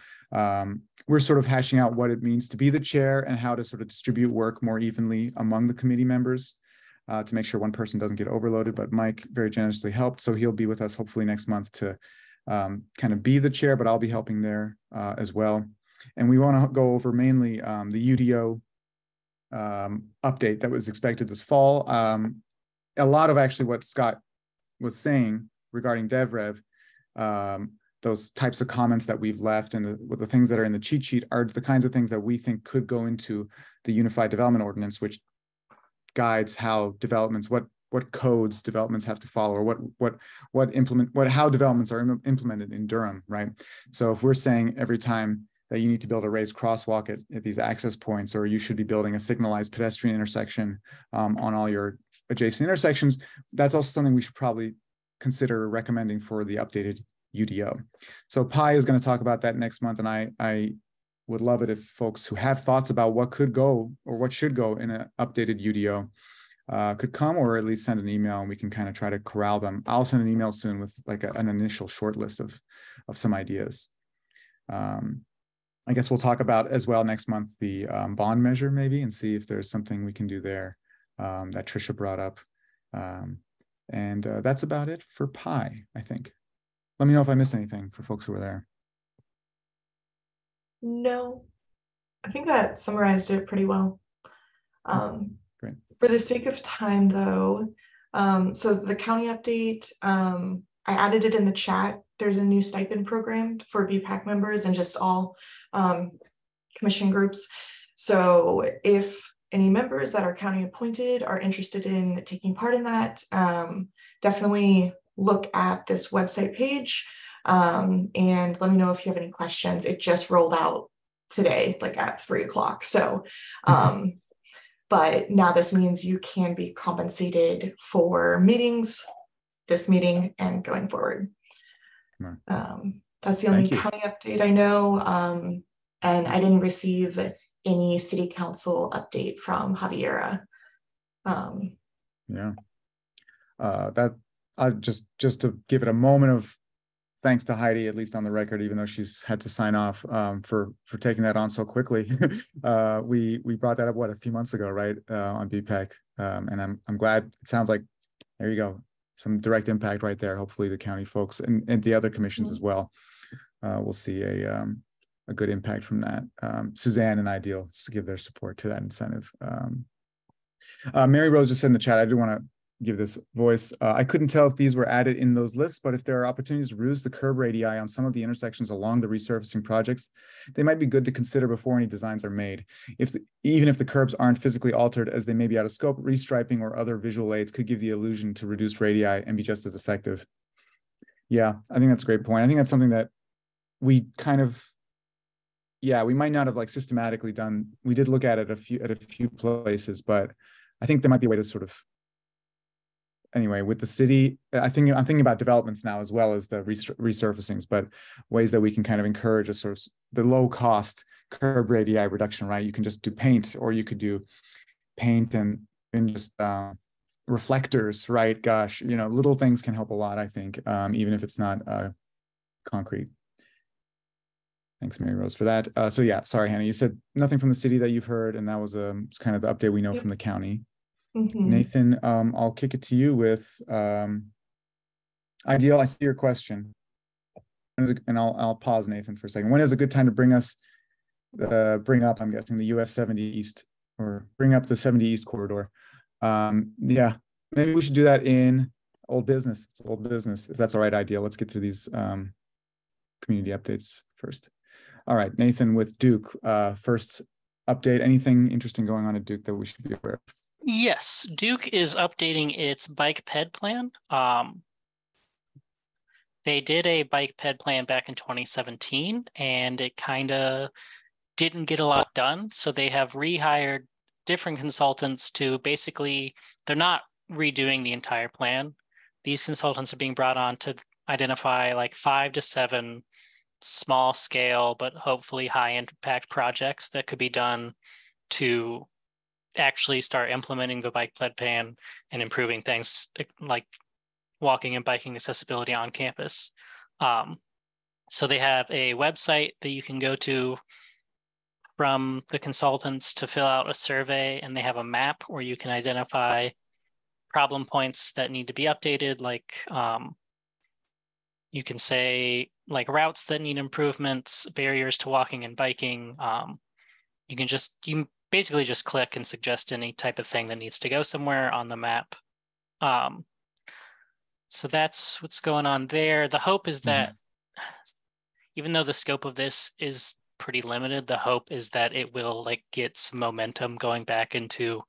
we're sort of hashing out what it means to be the chair and how to sort of distribute work more evenly among the committee members to make sure one person doesn't get overloaded. But Mike very generously helped, so he'll be with us hopefully next month to kind of be the chair, but I'll be helping there as well. And we want to go over mainly the UDO update that was expected this fall. A lot of actually what Scott was saying regarding DevRev, those types of comments that we've left and the things that are in the cheat sheet are the kinds of things that we think could go into the Unified Development Ordinance, which guides how developments, what codes developments have to follow, or how developments are implemented in Durham, right? So if we're saying every time that you need to build a raised crosswalk at these access points, or you should be building a signalized pedestrian intersection on all your adjacent intersections, that's also something we should probably consider recommending for the updated UDO. So PI is going to talk about that next month, and I would love it if folks who have thoughts about what could go or what should go in an updated UDO could come, or at least send an email, and we can kind of try to corral them. I'll send an email soon with like an initial short list of some ideas. I guess we'll talk about as well next month the bond measure maybe, and see if there's something we can do there that Tricia brought up. And that's about it for PI, I think. Let me know if I missed anything for folks who were there. No, I think that summarized it pretty well. Great. For the sake of time though, so the county update, I added it in the chat. There's a new stipend program for BPAC members and just all commission groups. So if any members that are county appointed are interested in taking part in that, definitely look at this website page and let me know if you have any questions. It just rolled out today, like at 3 o'clock. So, but now this means you can be compensated for meetings, this meeting, and going forward. That's the only county update I know. And I didn't receive any city council update from Javiera. Yeah, that just to give it a moment of thanks to Heidi, at least on the record, even though she's had to sign off, for taking that on so quickly. We brought that up a few months ago, right, on BPAC, and I'm glad. It sounds like there you go, some direct impact right there. Hopefully the county folks and the other commissions as well will see a good impact from that. Suzanne and Ideal to give their support to that incentive. Mary Rose just said in the chat, I do want to give this voice. I couldn't tell if these were added in those lists, but if there are opportunities to reduce the curb radii on some of the intersections along the resurfacing projects, they might be good to consider before any designs are made. Even if the curbs aren't physically altered, as they may be out of scope, restriping or other visual aids could give the illusion to reduce radii and be just as effective. Yeah, I think that's a great point. I think that's something that we kind of, we might not have like systematically done. We did look at it at a few places, but I think there might be a way to sort of, anyway, with the city, I'm thinking about developments now as well as the resurfacings, but ways that we can kind of encourage a sort of the low cost curb radii reduction, right? You can just do paint, or you could do paint and just reflectors, right? Gosh, little things can help a lot, I think, even if it's not concrete. Thanks, Mary Rose, for that. So yeah, sorry, Hannah, you said nothing from the city that you've heard, and that was kind of the update we know from the county. Nathan, I'll kick it to you with Ideal. I see your question, and I'll pause, Nathan, for a second. When is a good time to bring up, I'm guessing, the US 70 East, or bring up the 70 East corridor? Yeah, maybe we should do that in old business. It's old business, if that's all right. Ideal. Let's get through these community updates first. All right, Nathan with Duke. First update. Anything interesting going on at Duke that we should be aware of? Yes, Duke is updating its bike ped plan. They did a bike ped plan back in 2017, and it kind of didn't get a lot done. So they have rehired different consultants to basically, they're not redoing the entire plan. These consultants are being brought on to identify like 5 to 7 small scale, but hopefully high impact projects that could be done to actually start implementing the bike ped plan and improving things like walking and biking accessibility on campus. So they have a website that you can go to from the consultants to fill out a survey, and they have a map where you can identify problem points that need to be updated, like you can say like routes that need improvements, barriers to walking and biking. You basically just click and suggest any type of thing that needs to go somewhere on the map. So that's what's going on there. The hope is that even though the scope of this is pretty limited, the hope is that it will like get some momentum going back into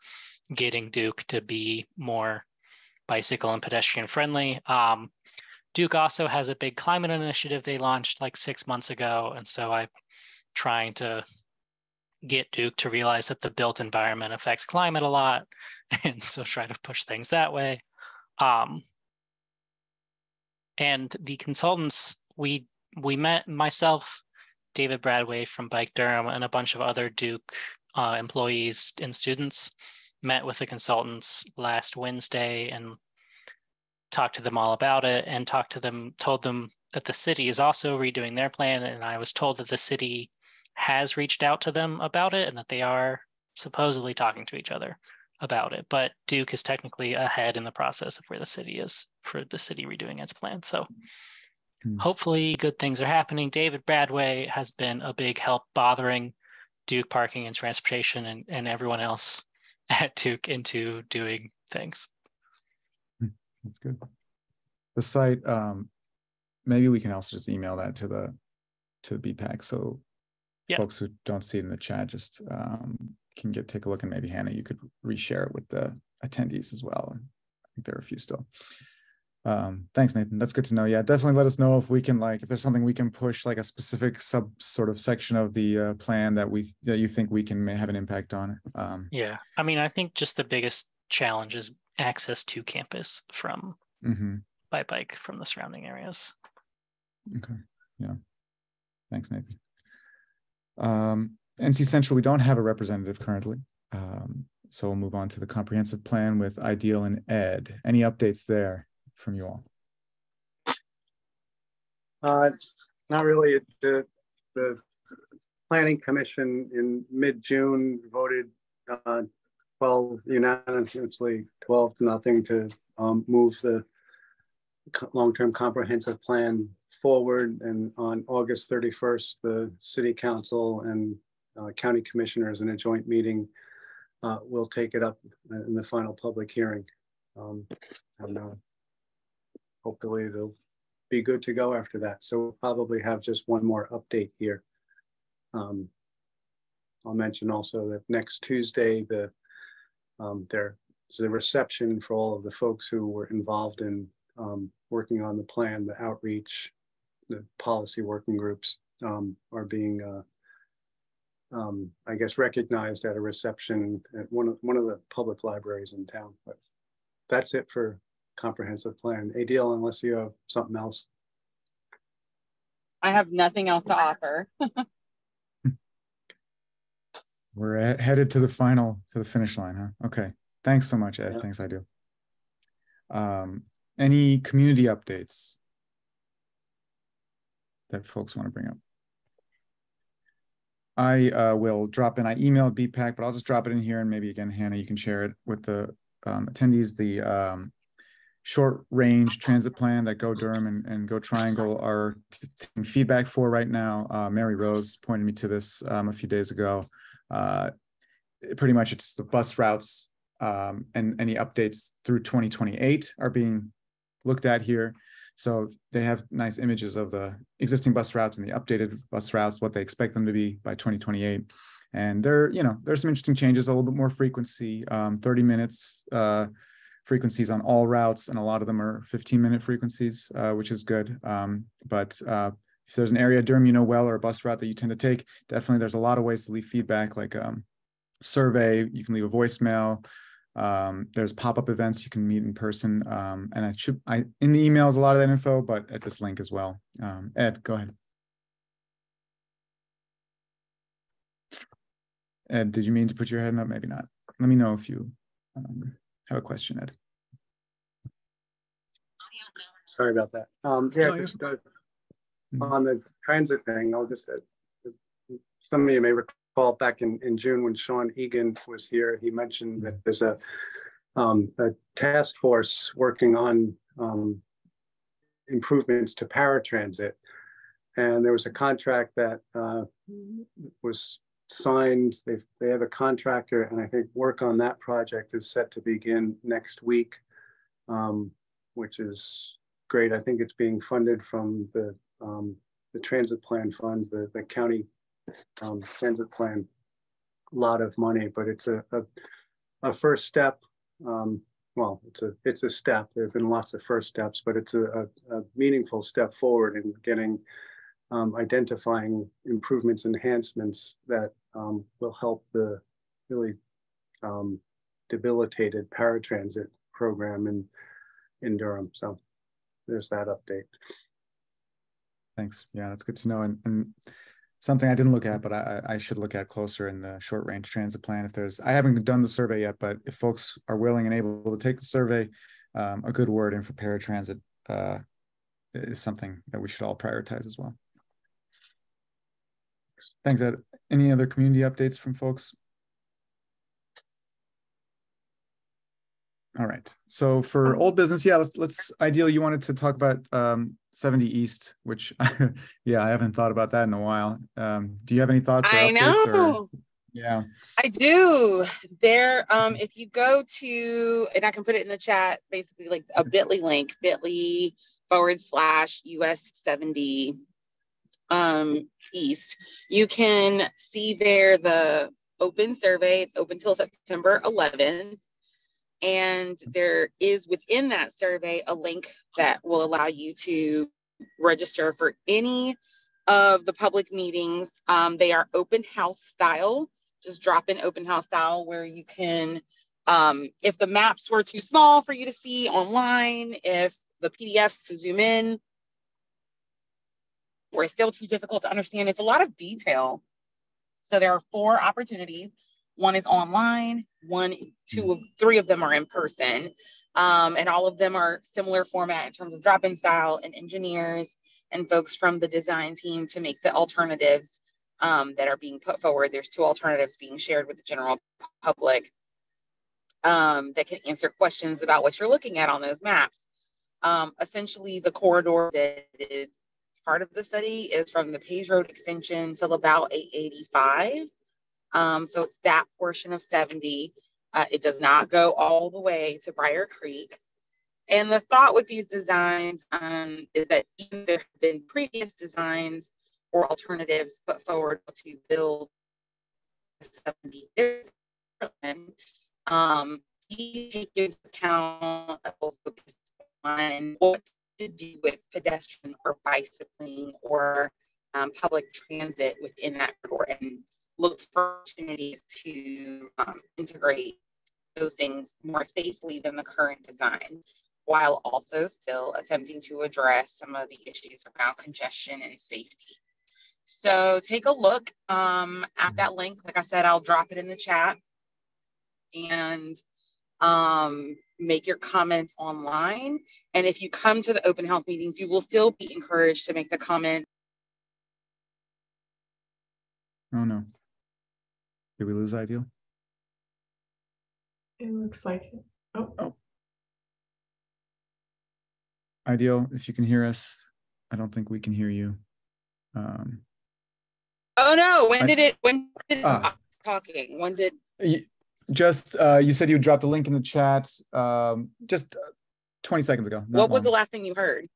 getting Duke to be more bicycle and pedestrian friendly. Duke also has a big climate initiative they launched like 6 months ago. And so I'm trying to get Duke to realize that the built environment affects climate a lot. And so try to push things that way. And the consultants, we met, myself, David Bradway from Bike Durham, and a bunch of other Duke employees and students met with the consultants last Wednesday and talked to them all about it, and told them that the city is also redoing their plan. And I was told that the city has reached out to them about it and that they are supposedly talking to each other about it. But Duke is technically ahead in the process of where the city is for the city redoing its plan. So hopefully good things are happening. David Bradway has been a big help bothering Duke parking and transportation and everyone else at Duke into doing things. That's good. The site, maybe we can also just email that to BPAC, so folks who don't see it in the chat just can take a look, and maybe Hannah, you could reshare it with the attendees as well. I think there are a few still. Thanks, Nathan. That's good to know. Yeah, definitely let us know if we can, like, if there's something we can push, like a specific sort of section of the plan that you think we can have an impact on. Yeah, I mean, I think just the biggest challenge is access to campus from by bike from the surrounding areas. Okay. Yeah. Thanks, Nathan. NC Central, we don't have a representative currently. So we'll move on to the comprehensive plan with Ideal and Ed. Any updates there from you all? Not really. The Planning Commission in mid-June voted 12 unanimously, 12-0 to move the long-term comprehensive plan forward. And on August 31st, the City Council and County Commissioners in a joint meeting will take it up in the final public hearing. And hopefully it'll be good to go after that. So we'll probably have just one more update here. I'll mention also that next Tuesday, there's a reception for all of the folks who were involved in working on the plan. The outreach, the policy working groups are being, I guess, recognized at a reception at one of the public libraries in town. But that's it for comprehensive plan. Adil, unless you have something else. I have nothing else to offer. We're headed to the finish line, huh? Okay. Thanks so much, Ed. Yeah. Thanks, Ideal. Any community updates that folks want to bring up? I will drop in. I emailed BPAC, but I'll just drop it in here, and maybe again, Hannah, you can share it with the attendees. The short range transit plan that Go Durham and Go Triangle are taking feedback for right now. Mary Rose pointed me to this a few days ago. Pretty much it's the bus routes and any updates through 2028 are being looked at here. So they have nice images of the existing bus routes and the updated bus routes, what they expect them to be by 2028. And there's some interesting changes, a little bit more frequency, 30 minutes frequencies on all routes, and a lot of them are 15-minute frequencies, which is good. But if there's an area Durham you know well, or a bus route that you tend to take, definitely there's a lot of ways to leave feedback, like survey, you can leave a voicemail. There's pop-up events you can meet in person, and in the email is a lot of that info, but at this link as well. Ed, go ahead. Ed, did you mean to put your hand up? Maybe not. Let me know if you have a question, Ed. Sorry about that. Yeah, just on the transit thing, I'll just say, some of you may recall back in June when Sean Egan was here, he mentioned that there's a task force working on improvements to paratransit. And there was a contract that was signed. They have a contractor, and I think work on that project is set to begin next week, which is great. I think it's being funded from the transit plan funds, the county transit plan, a lot of money, but it's a first step. Well, it's a step. There have been lots of first steps, but it's a meaningful step forward in getting identifying improvements, enhancements that will help the really debilitated paratransit program in Durham. So there's that update. Thanks. Yeah, that's good to know. And something I didn't look at, but I should look at closer in the short range transit plan. I haven't done the survey yet, but if folks are willing and able to take the survey, a good word in for paratransit is something that we should all prioritize as well. Thanks, Ed. Any other community updates from folks? All right. So for old business, yeah, let's ideally you wanted to talk about 70 East, which yeah, I haven't thought about that in a while. Do you have any thoughts or updates? Or, yeah, I do. There, if you go to, and I can put it in the chat, basically like a bit.ly link, bit.ly/US 70 East, you can see there the open survey. It's open till September 11th. And there is within that survey a link that will allow you to register for any of the public meetings. They are open house style, just drop in open house style, where you can, if the maps were too small for you to see online, if the PDFs to zoom in were still too difficult to understand, it's a lot of detail. So there are 4 opportunities. One is online, 3 of them are in person. And all of them are similar format in terms of drop-in style, and engineers and folks from the design team to make the alternatives that are being put forward. There's 2 alternatives being shared with the general public that can answer questions about what you're looking at on those maps. Essentially, the corridor that is part of the study is from the Page Road extension till about 885. So it's that portion of 70. It does not go all the way to Briar Creek. And the thought with these designs is that even there have been previous designs or alternatives put forward to build 70 different, you take into account on what to do with pedestrian or bicycling or public transit within that corridor, and looks for opportunities to integrate those things more safely than the current design, while also still attempting to address some of the issues around congestion and safety. So take a look at that link. Like I said, I'll drop it in the chat, and make your comments online. And if you come to the open house meetings, you will still be encouraged to make the comment. Oh no. Did we lose Ideal? It looks like it. Oh. Ideal, if you can hear us, I don't think we can hear you. Oh no, when did it stop talking? When did just you said you dropped a link in the chat just 20 seconds ago. What was the last thing you heard?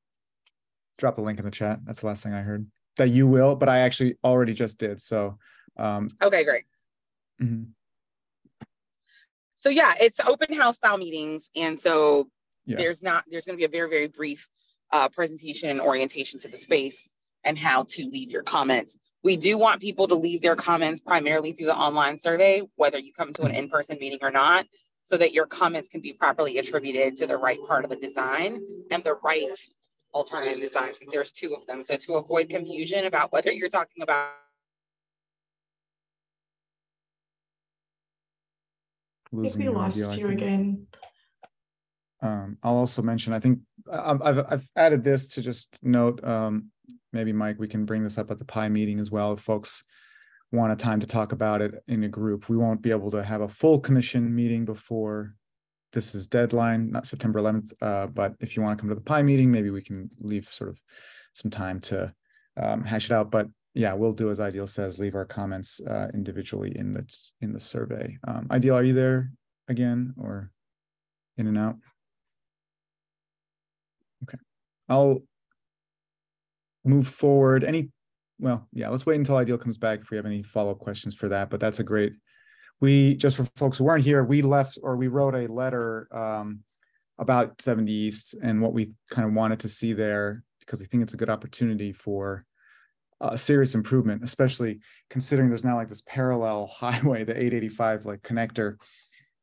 Drop a link in the chat. That's the last thing I heard. That you will, but I actually already just did. So okay, great. So yeah, it's open house style meetings, and so there's going to be a very, very brief presentation and orientation to the space and how to leave your comments. We do want people to leave their comments primarily through the online survey, whether you come to an in-person meeting or not, so that your comments can be properly attributed to the right part of the design and the right alternative designs. There's two of them. So to avoid confusion about whether you're talking about I think we lost you again. I'll also mention, I think I've added this to just note, maybe Mike, we can bring this up at the PI meeting as well. If folks want a time to talk about it in a group, we won't be able to have a full commission meeting before this is deadline, not September 11th. But if you want to come to the PI meeting, maybe we can leave sort of some time to hash it out. But yeah, we'll do as Ideal says, leave our comments individually in the survey. Ideal, are you there again or in and out? Okay, I'll move forward. Let's wait until Ideal comes back if we have any follow-up questions for that. But that's a great. Just for folks who weren't here, we wrote a letter about 70 East and what we kind of wanted to see there, because I think it's a good opportunity for serious improvement, especially considering there's now like this parallel highway, the 885 like connector,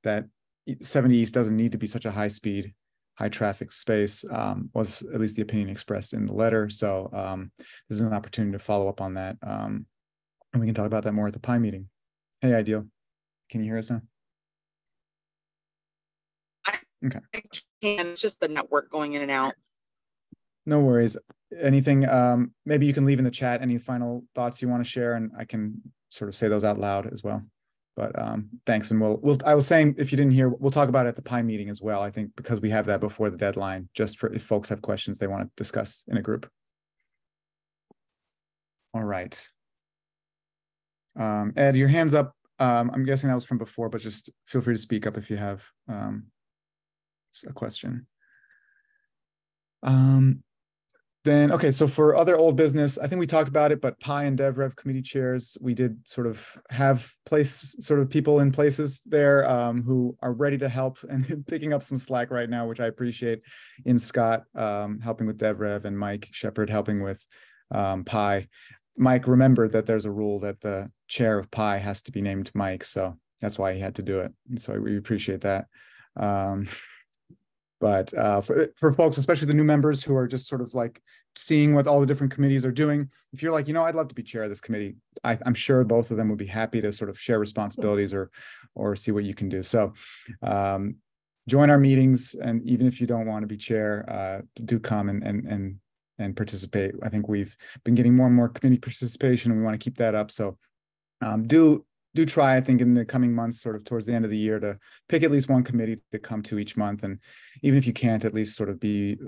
that 70 East doesn't need to be such a high speed, high traffic space, was at least the opinion expressed in the letter. So this is an opportunity to follow up on that. And we can talk about that more at the PI meeting. Hey, Ideal, can you hear us now? Okay. I can, it's just the network going in and out. No worries. Anything, maybe you can leave in the chat any final thoughts you want to share, and I can sort of say those out loud as well. But thanks, and I was saying, if you didn't hear, we'll talk about it at the PI meeting as well. I think because we have that before the deadline, just for if folks have questions they want to discuss in a group. All right. Ed, your hand's up. I'm guessing that was from before, but just feel free to speak up if you have a question. Then, okay, so for other old business, I think we talked about it, but PI and DevRev committee chairs, we did sort of have people in places there who are ready to help and picking up some slack right now, which I appreciate, in Scott helping with DevRev and Mike Shepard helping with PI. Mike remembered that there's a rule that the chair of PI has to be named Mike, so that's why he had to do it. And so we appreciate that. But for folks, especially the new members who are just sort of like seeing what all the different committees are doing, if you're like, I'd love to be chair of this committee, I'm sure both of them would be happy to sort of share responsibilities or see what you can do. So join our meetings, and even if you don't want to be chair, do come and participate. I think we've been getting more and more committee participation, and we want to keep that up. So do try, I think, in the coming months, sort of towards the end of the year, to pick at least one committee to come to each month. And even if you can't, at least sort of be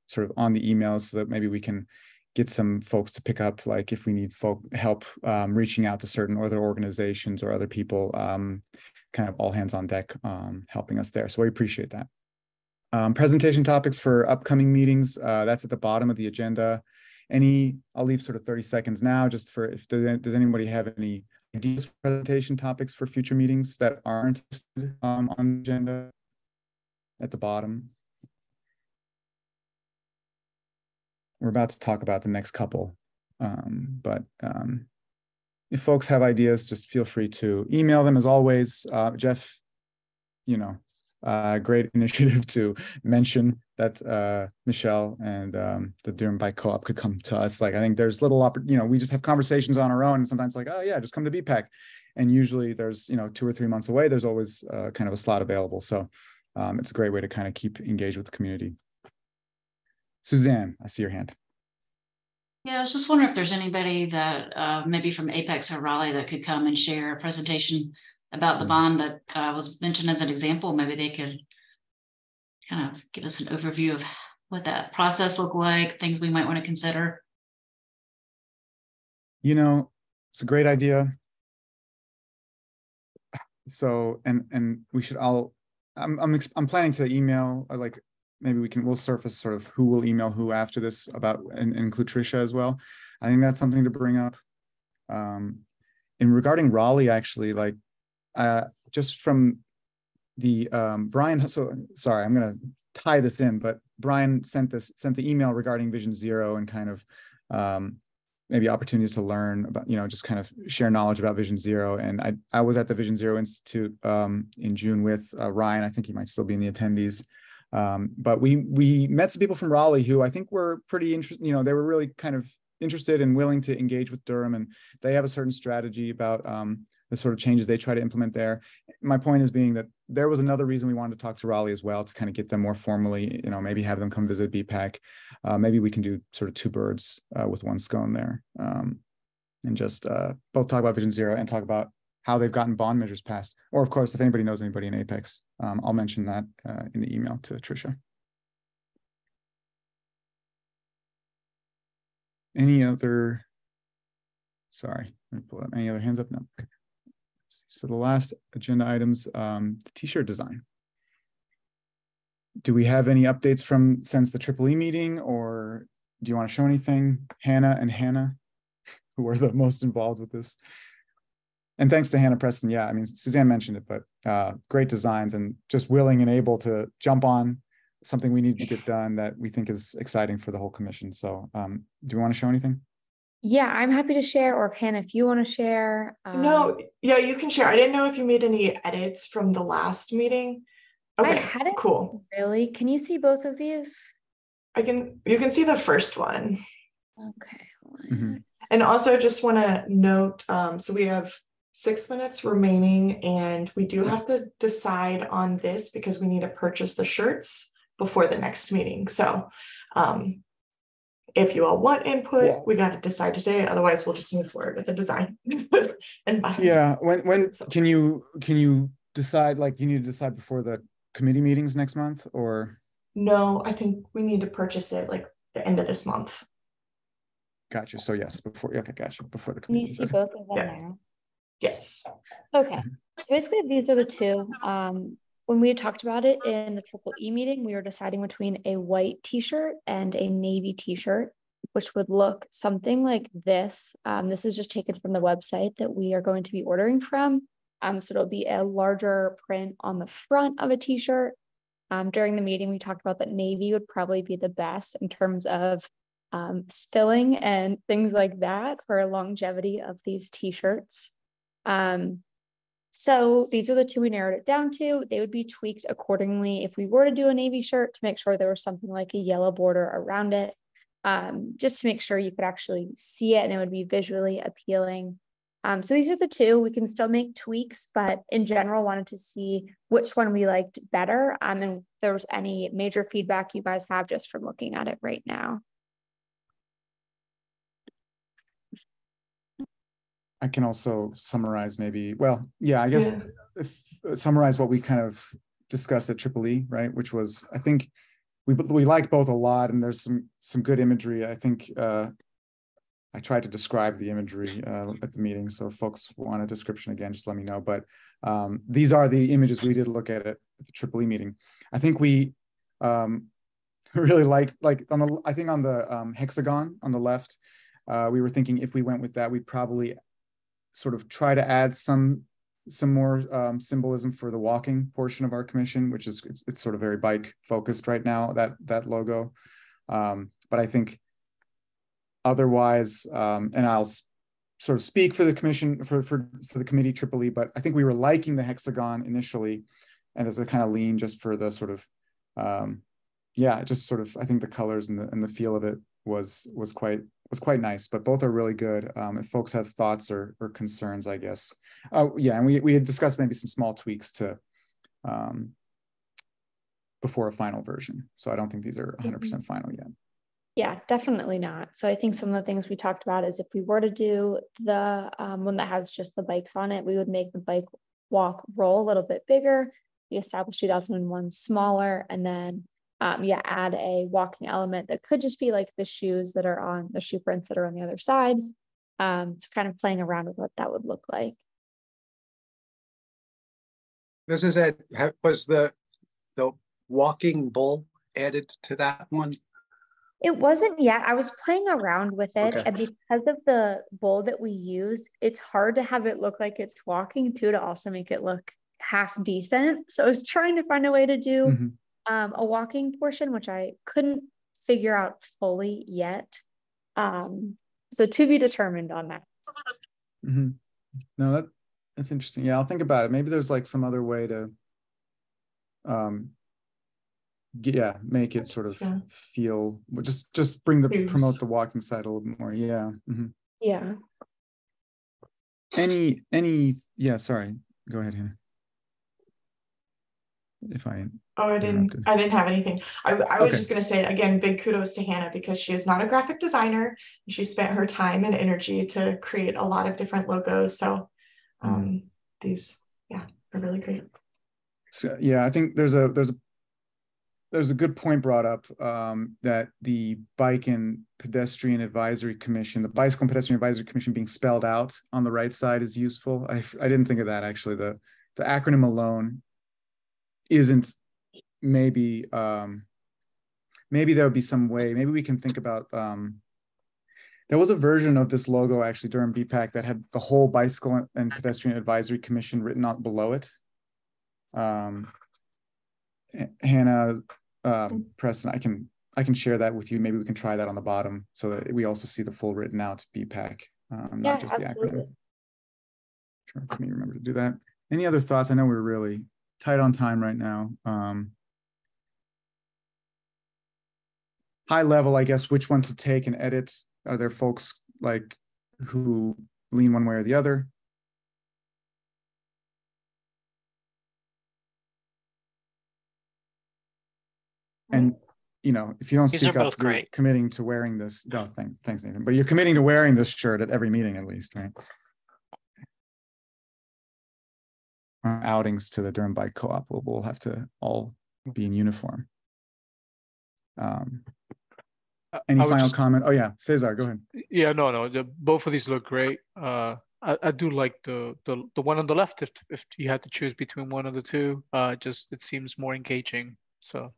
sort of on the emails, so that maybe we can get some folks to pick up, like if we need help reaching out to certain other organizations or other people, kind of all hands on deck helping us there. So we appreciate that. Presentation topics for upcoming meetings, that's at the bottom of the agenda. I'll leave sort of 30 seconds now, just for does anybody have any ideas for presentation topics for future meetings that aren't listed on the agenda at the bottom? We're about to talk about the next couple, but if folks have ideas, just feel free to email them as always. Jeff, great initiative to mention that Michelle and the Durham Bike Co-op could come to us. Like, I think there's we just have conversations on our own, and sometimes like, oh yeah, just come to BPAC. And usually there's, 2 or 3 months away, there's always kind of a slot available. So it's a great way to kind of keep engaged with the community. Suzanne, I see your hand. Yeah, I was just wondering if there's anybody that maybe from Apex or Raleigh that could come and share a presentation about the bond that was mentioned as an example. Maybe they could kind of give us an overview of what that process looked like, things we might want to consider. You know, it's a great idea. So, and we should all, I'm planning to email, like maybe we'll surface sort of who will email who after this about, and include Tricia as well. I think that's something to bring up. And regarding Raleigh, actually, like just from the Brian, so sorry, I'm gonna tie this in, but Brian sent the email regarding Vision Zero and kind of maybe opportunities to learn about, just kind of share knowledge about Vision Zero. And I was at the Vision Zero Institute in June with Ryan. I think he might still be in the attendees. But we met some people from Raleigh who I think were pretty interested. They were really kind of interested and willing to engage with Durham, and they have a certain strategy about the sort of changes they try to implement there. My point is being that there was another reason we wanted to talk to Raleigh as well, to kind of get them more formally, maybe have them come visit BPAC. Maybe we can do sort of two birds with one stone there, and just both talk about Vision Zero and talk about how they've gotten bond measures passed. Or of course, if anybody knows anybody in Apex, I'll mention that in the email to Tricia. Any other, sorry, let me pull it up. Any other hands up? No. Okay. So the last agenda items, the t-shirt design. Do we have any updates since the EEE meeting, or do you want to show anything? Hannah, who are the most involved with this. And thanks to Hannah Preston. Yeah, I mean, Suzanne mentioned it, but great designs and just willing and able to jump on something we need to get done that we think is exciting for the whole commission. So do you want to show anything? Yeah, I'm happy to share, or Hannah, if you want to share. No, yeah, you can share. I didn't know if you made any edits from the last meeting. Okay, I hadn't, cool. Really? Can you see both of these? You can see the first one. Okay. Mm-hmm. And also just want to note, so we have 6 minutes remaining, and we do have to decide on this because we need to purchase the shirts before the next meeting. So if you all want input, we got to decide today. Otherwise, we'll just move forward with the design. And yeah, when can you decide? Like, you need to decide before the committee meetings next month, or? No, I think we need to purchase it like the end of this month. Gotcha. So yes, before. Okay, gotcha. Before the committee. Can you see both of them now? Yes. Okay. So basically, these are the two. When we talked about it in the EEE meeting, we were deciding between a white t-shirt and a navy t-shirt, which would look something like this. This is just taken from the website that we are going to be ordering from. So it'll be a larger print on the front of a t-shirt. During the meeting, we talked about that navy would probably be the best in terms of spilling and things like that for longevity of these t-shirts. So these are the two we narrowed it down to. They would be tweaked accordingly if we were to do a navy shirt, to make sure there was something like a yellow border around it, just to make sure you could actually see it and it would be visually appealing. So these are the two. We can still make tweaks, but in general, wanted to see which one we liked better. And if there was any major feedback you guys have just from looking at it right now. I can also summarize maybe, well, yeah, I guess summarize what we kind of discussed at EEE, right? Which was, I think we liked both a lot, and there's some good imagery. I think I tried to describe the imagery at the meeting. So if folks want a description again, just let me know. But these are the images we did look at the EEE meeting. I think we really liked, like on the hexagon on the left, we were thinking if we went with that, we'd probably sort of try to add some more symbolism for the walking portion of our commission, which is it's sort of very bike focused right now, that logo. But I think otherwise, and I'll sort of speak for the commission for the committee EEE, but I think we were liking the hexagon initially, and as a kind of lean just for the sort of just sort of, I think the colors and the feel of it was quite nice, but both are really good. If folks have thoughts or concerns, I guess. And we had discussed maybe some small tweaks to before a final version. So I don't think these are 100% final yet. Yeah, definitely not. So I think some of the things we talked about is if we were to do the one that has just the bikes on it, we would make the bike walk roll a little bit bigger, the established 2001 smaller, and then add a walking element that could just be like the shoes that are on the shoe prints that are on the other side. So kind of playing around with what that would look like. This is it. Was the walking bull added to that one? It wasn't yet. I was playing around with it, Okay. and because of the bowl that we used, it's hard to have it look like it's walking too, to also make it look half decent. So I was trying to find a way to do a walking portion, which I couldn't figure out fully yet. So to be determined on that. No, that's interesting. Yeah, I'll think about it. Maybe there's like some other way to make it sort of feel, just promote the walking side a little bit more. Yeah. Yeah. Sorry, go ahead, Hannah. I didn't have anything. I was just going to say, again, big kudos to Hannah, because she is not a graphic designer. She spent her time and energy to create a lot of different logos. So these are really great. So yeah, I think there's a good point brought up, that the Bike and Pedestrian Advisory Commission, the Bicycle and Pedestrian Advisory Commission being spelled out on the right side is useful. I didn't think of that, actually. The acronym alone isn't, maybe there would be some way, maybe we can think about, there was a version of this logo, actually, Durham BPAC, that had the whole Bicycle and Pedestrian Advisory Commission written out below it. Hannah, Preston, I can share that with you. Maybe we can try that on the bottom so that we also see the full written out BPAC, not just the acronym. Sure, let me remember to do that. Any other thoughts? I know we're really tight on time right now. High level, I guess, which one to take and edit? Are there folks like who lean one way or the other? And if you don't speak up, you're committing to wearing this. No, thanks, Nathan. But you're committing to wearing this shirt at every meeting, at least, right? Our outings to the Durham Bike Co-op, we'll have to all be in uniform. Any final comment? Oh yeah, Cesar, go ahead. Yeah, no. Both of these look great. I do like the one on the left. If you had to choose between one of the two, it seems more engaging. So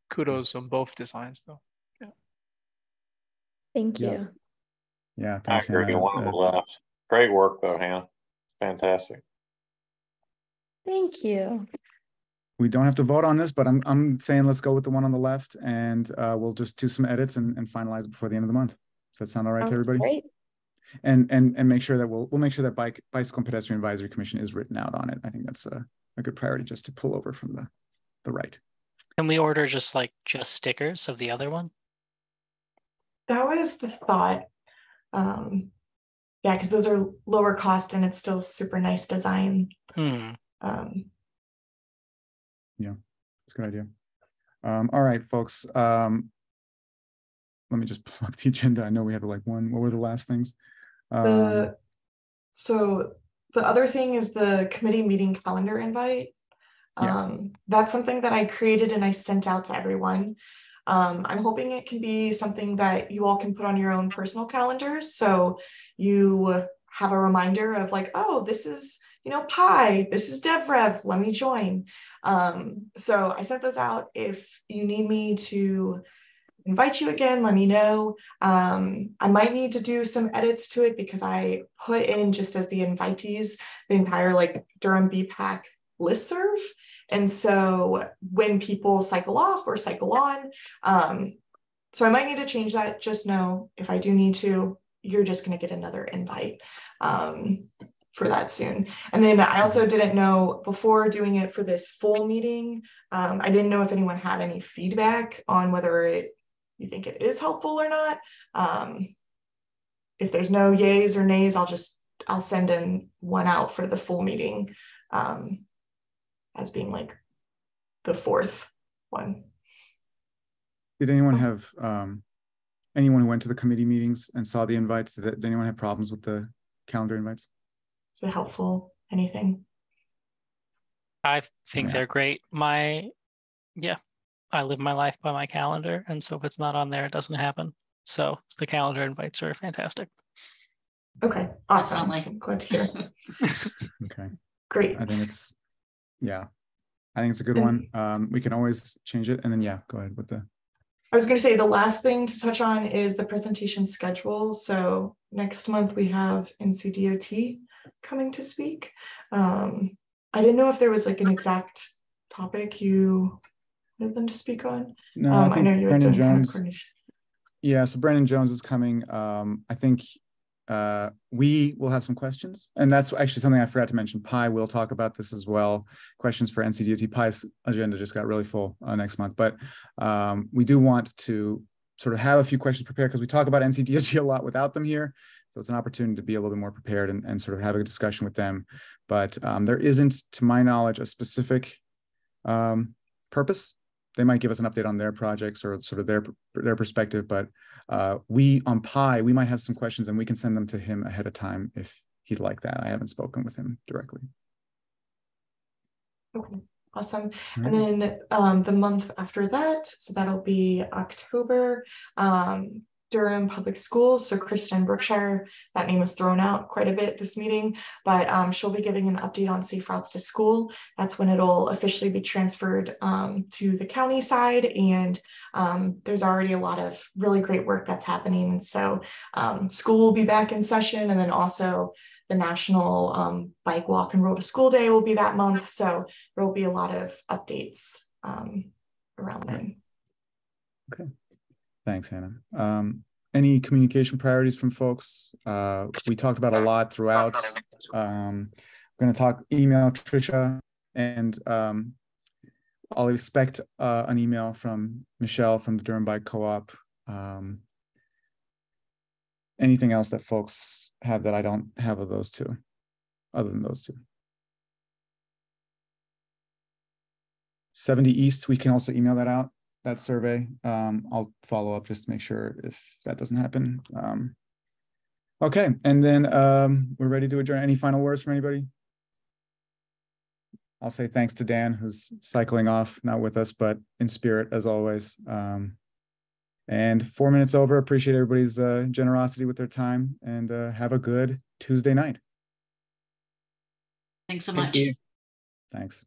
kudos on both designs, though. Yeah. Thank you. Yeah, thanks, I agree. Hannah. One on the left. Great work, though, Hannah. Fantastic. Thank you. We don't have to vote on this, but I'm saying let's go with the one on the left, and we'll just do some edits and finalize it before the end of the month. Does that sound all right to everybody? Great. And make sure that we'll make sure that Bicycle and Pedestrian Advisory Commission is written out on it. I think that's a good priority, just to pull over from the right. Can we order just stickers of the other one? That was the thought. Yeah, because those are lower cost and it's still super nice design. Yeah, that's a good idea. All right, folks. Let me just plug the agenda. I know we had one. What were the last things? So the other thing is the committee meeting calendar invite. That's something that I created and I sent out to everyone. I'm hoping it can be something that you all can put on your own personal calendars. So you have a reminder of oh, this is, Pi, this is DevRev, let me join. So I sent those out. If you need me to invite you again, let me know. I might need to do some edits to it because I put in, just as the invitees, the entire Durham BPAC listserv. And so when people cycle off or cycle on, so I might need to change that. Just know if I do need to, you're just going to get another invite for that soon. And then I also didn't know, before doing it for this full meeting, I didn't know if anyone had any feedback on whether you think it is helpful or not. If there's no yays or nays, I'll send in one out for the full meeting as being the fourth one. Did anyone have anyone who went to the committee meetings and saw the invites, did anyone have problems with the calendar invites? Is it helpful? Anything? I think they're great. Yeah, I live my life by my calendar, and so if it's not on there, it doesn't happen. So the calendar invites are fantastic. Okay, awesome. Glad to hear. Okay, great. I think it's a good one. We can always change it, and then go ahead with the. I was going to say the last thing to touch on is the presentation schedule. So next month we have NCDOT coming to speak. I didn't know if there was like an exact topic you wanted them to speak on. No, I know you had done kind of coordination. Yeah, so Brandon Jones is coming. I think we will have some questions, and that's actually something I forgot to mention. Pi will talk about this as well. Questions for NCDOT. Pi's agenda just got really full next month, but we do want to sort of have a few questions prepared because we talk about NCDOT a lot without them here. So it's an opportunity to be a little bit more prepared and sort of have a discussion with them. But there isn't, to my knowledge, a specific purpose. They might give us an update on their projects or sort of their perspective, but we on Pi, we might have some questions and we can send them to him ahead of time if he'd like that. I haven't spoken with him directly. Okay, awesome. And then the month after that, so that'll be October, Durham Public Schools. So Kristen Brookshire, that name was thrown out quite a bit this meeting, but she'll be giving an update on safe routes to school. That's when it'll officially be transferred to the county side, and there's already a lot of really great work that's happening. So school will be back in session, and then also the National Bike Walk and Roll to School Day will be that month. So there will be a lot of updates around then. Okay. Thanks, Hannah. Any communication priorities from folks? We talked about a lot throughout. I'm going to talk email Trisha, and I'll expect an email from Michelle from the Durham Bike Co-op. Anything else that folks have that I don't have of those two, other than those two? 70 East, we can also email that out. That survey. I'll follow up just to make sure if that doesn't happen. Okay, and then we're ready to adjourn. Any final words from anybody? I'll say thanks to Dan, who's cycling off, not with us, but in spirit as always. And 4 minutes over. Appreciate everybody's generosity with their time, and have a good Tuesday night. Thanks so much. Thanks.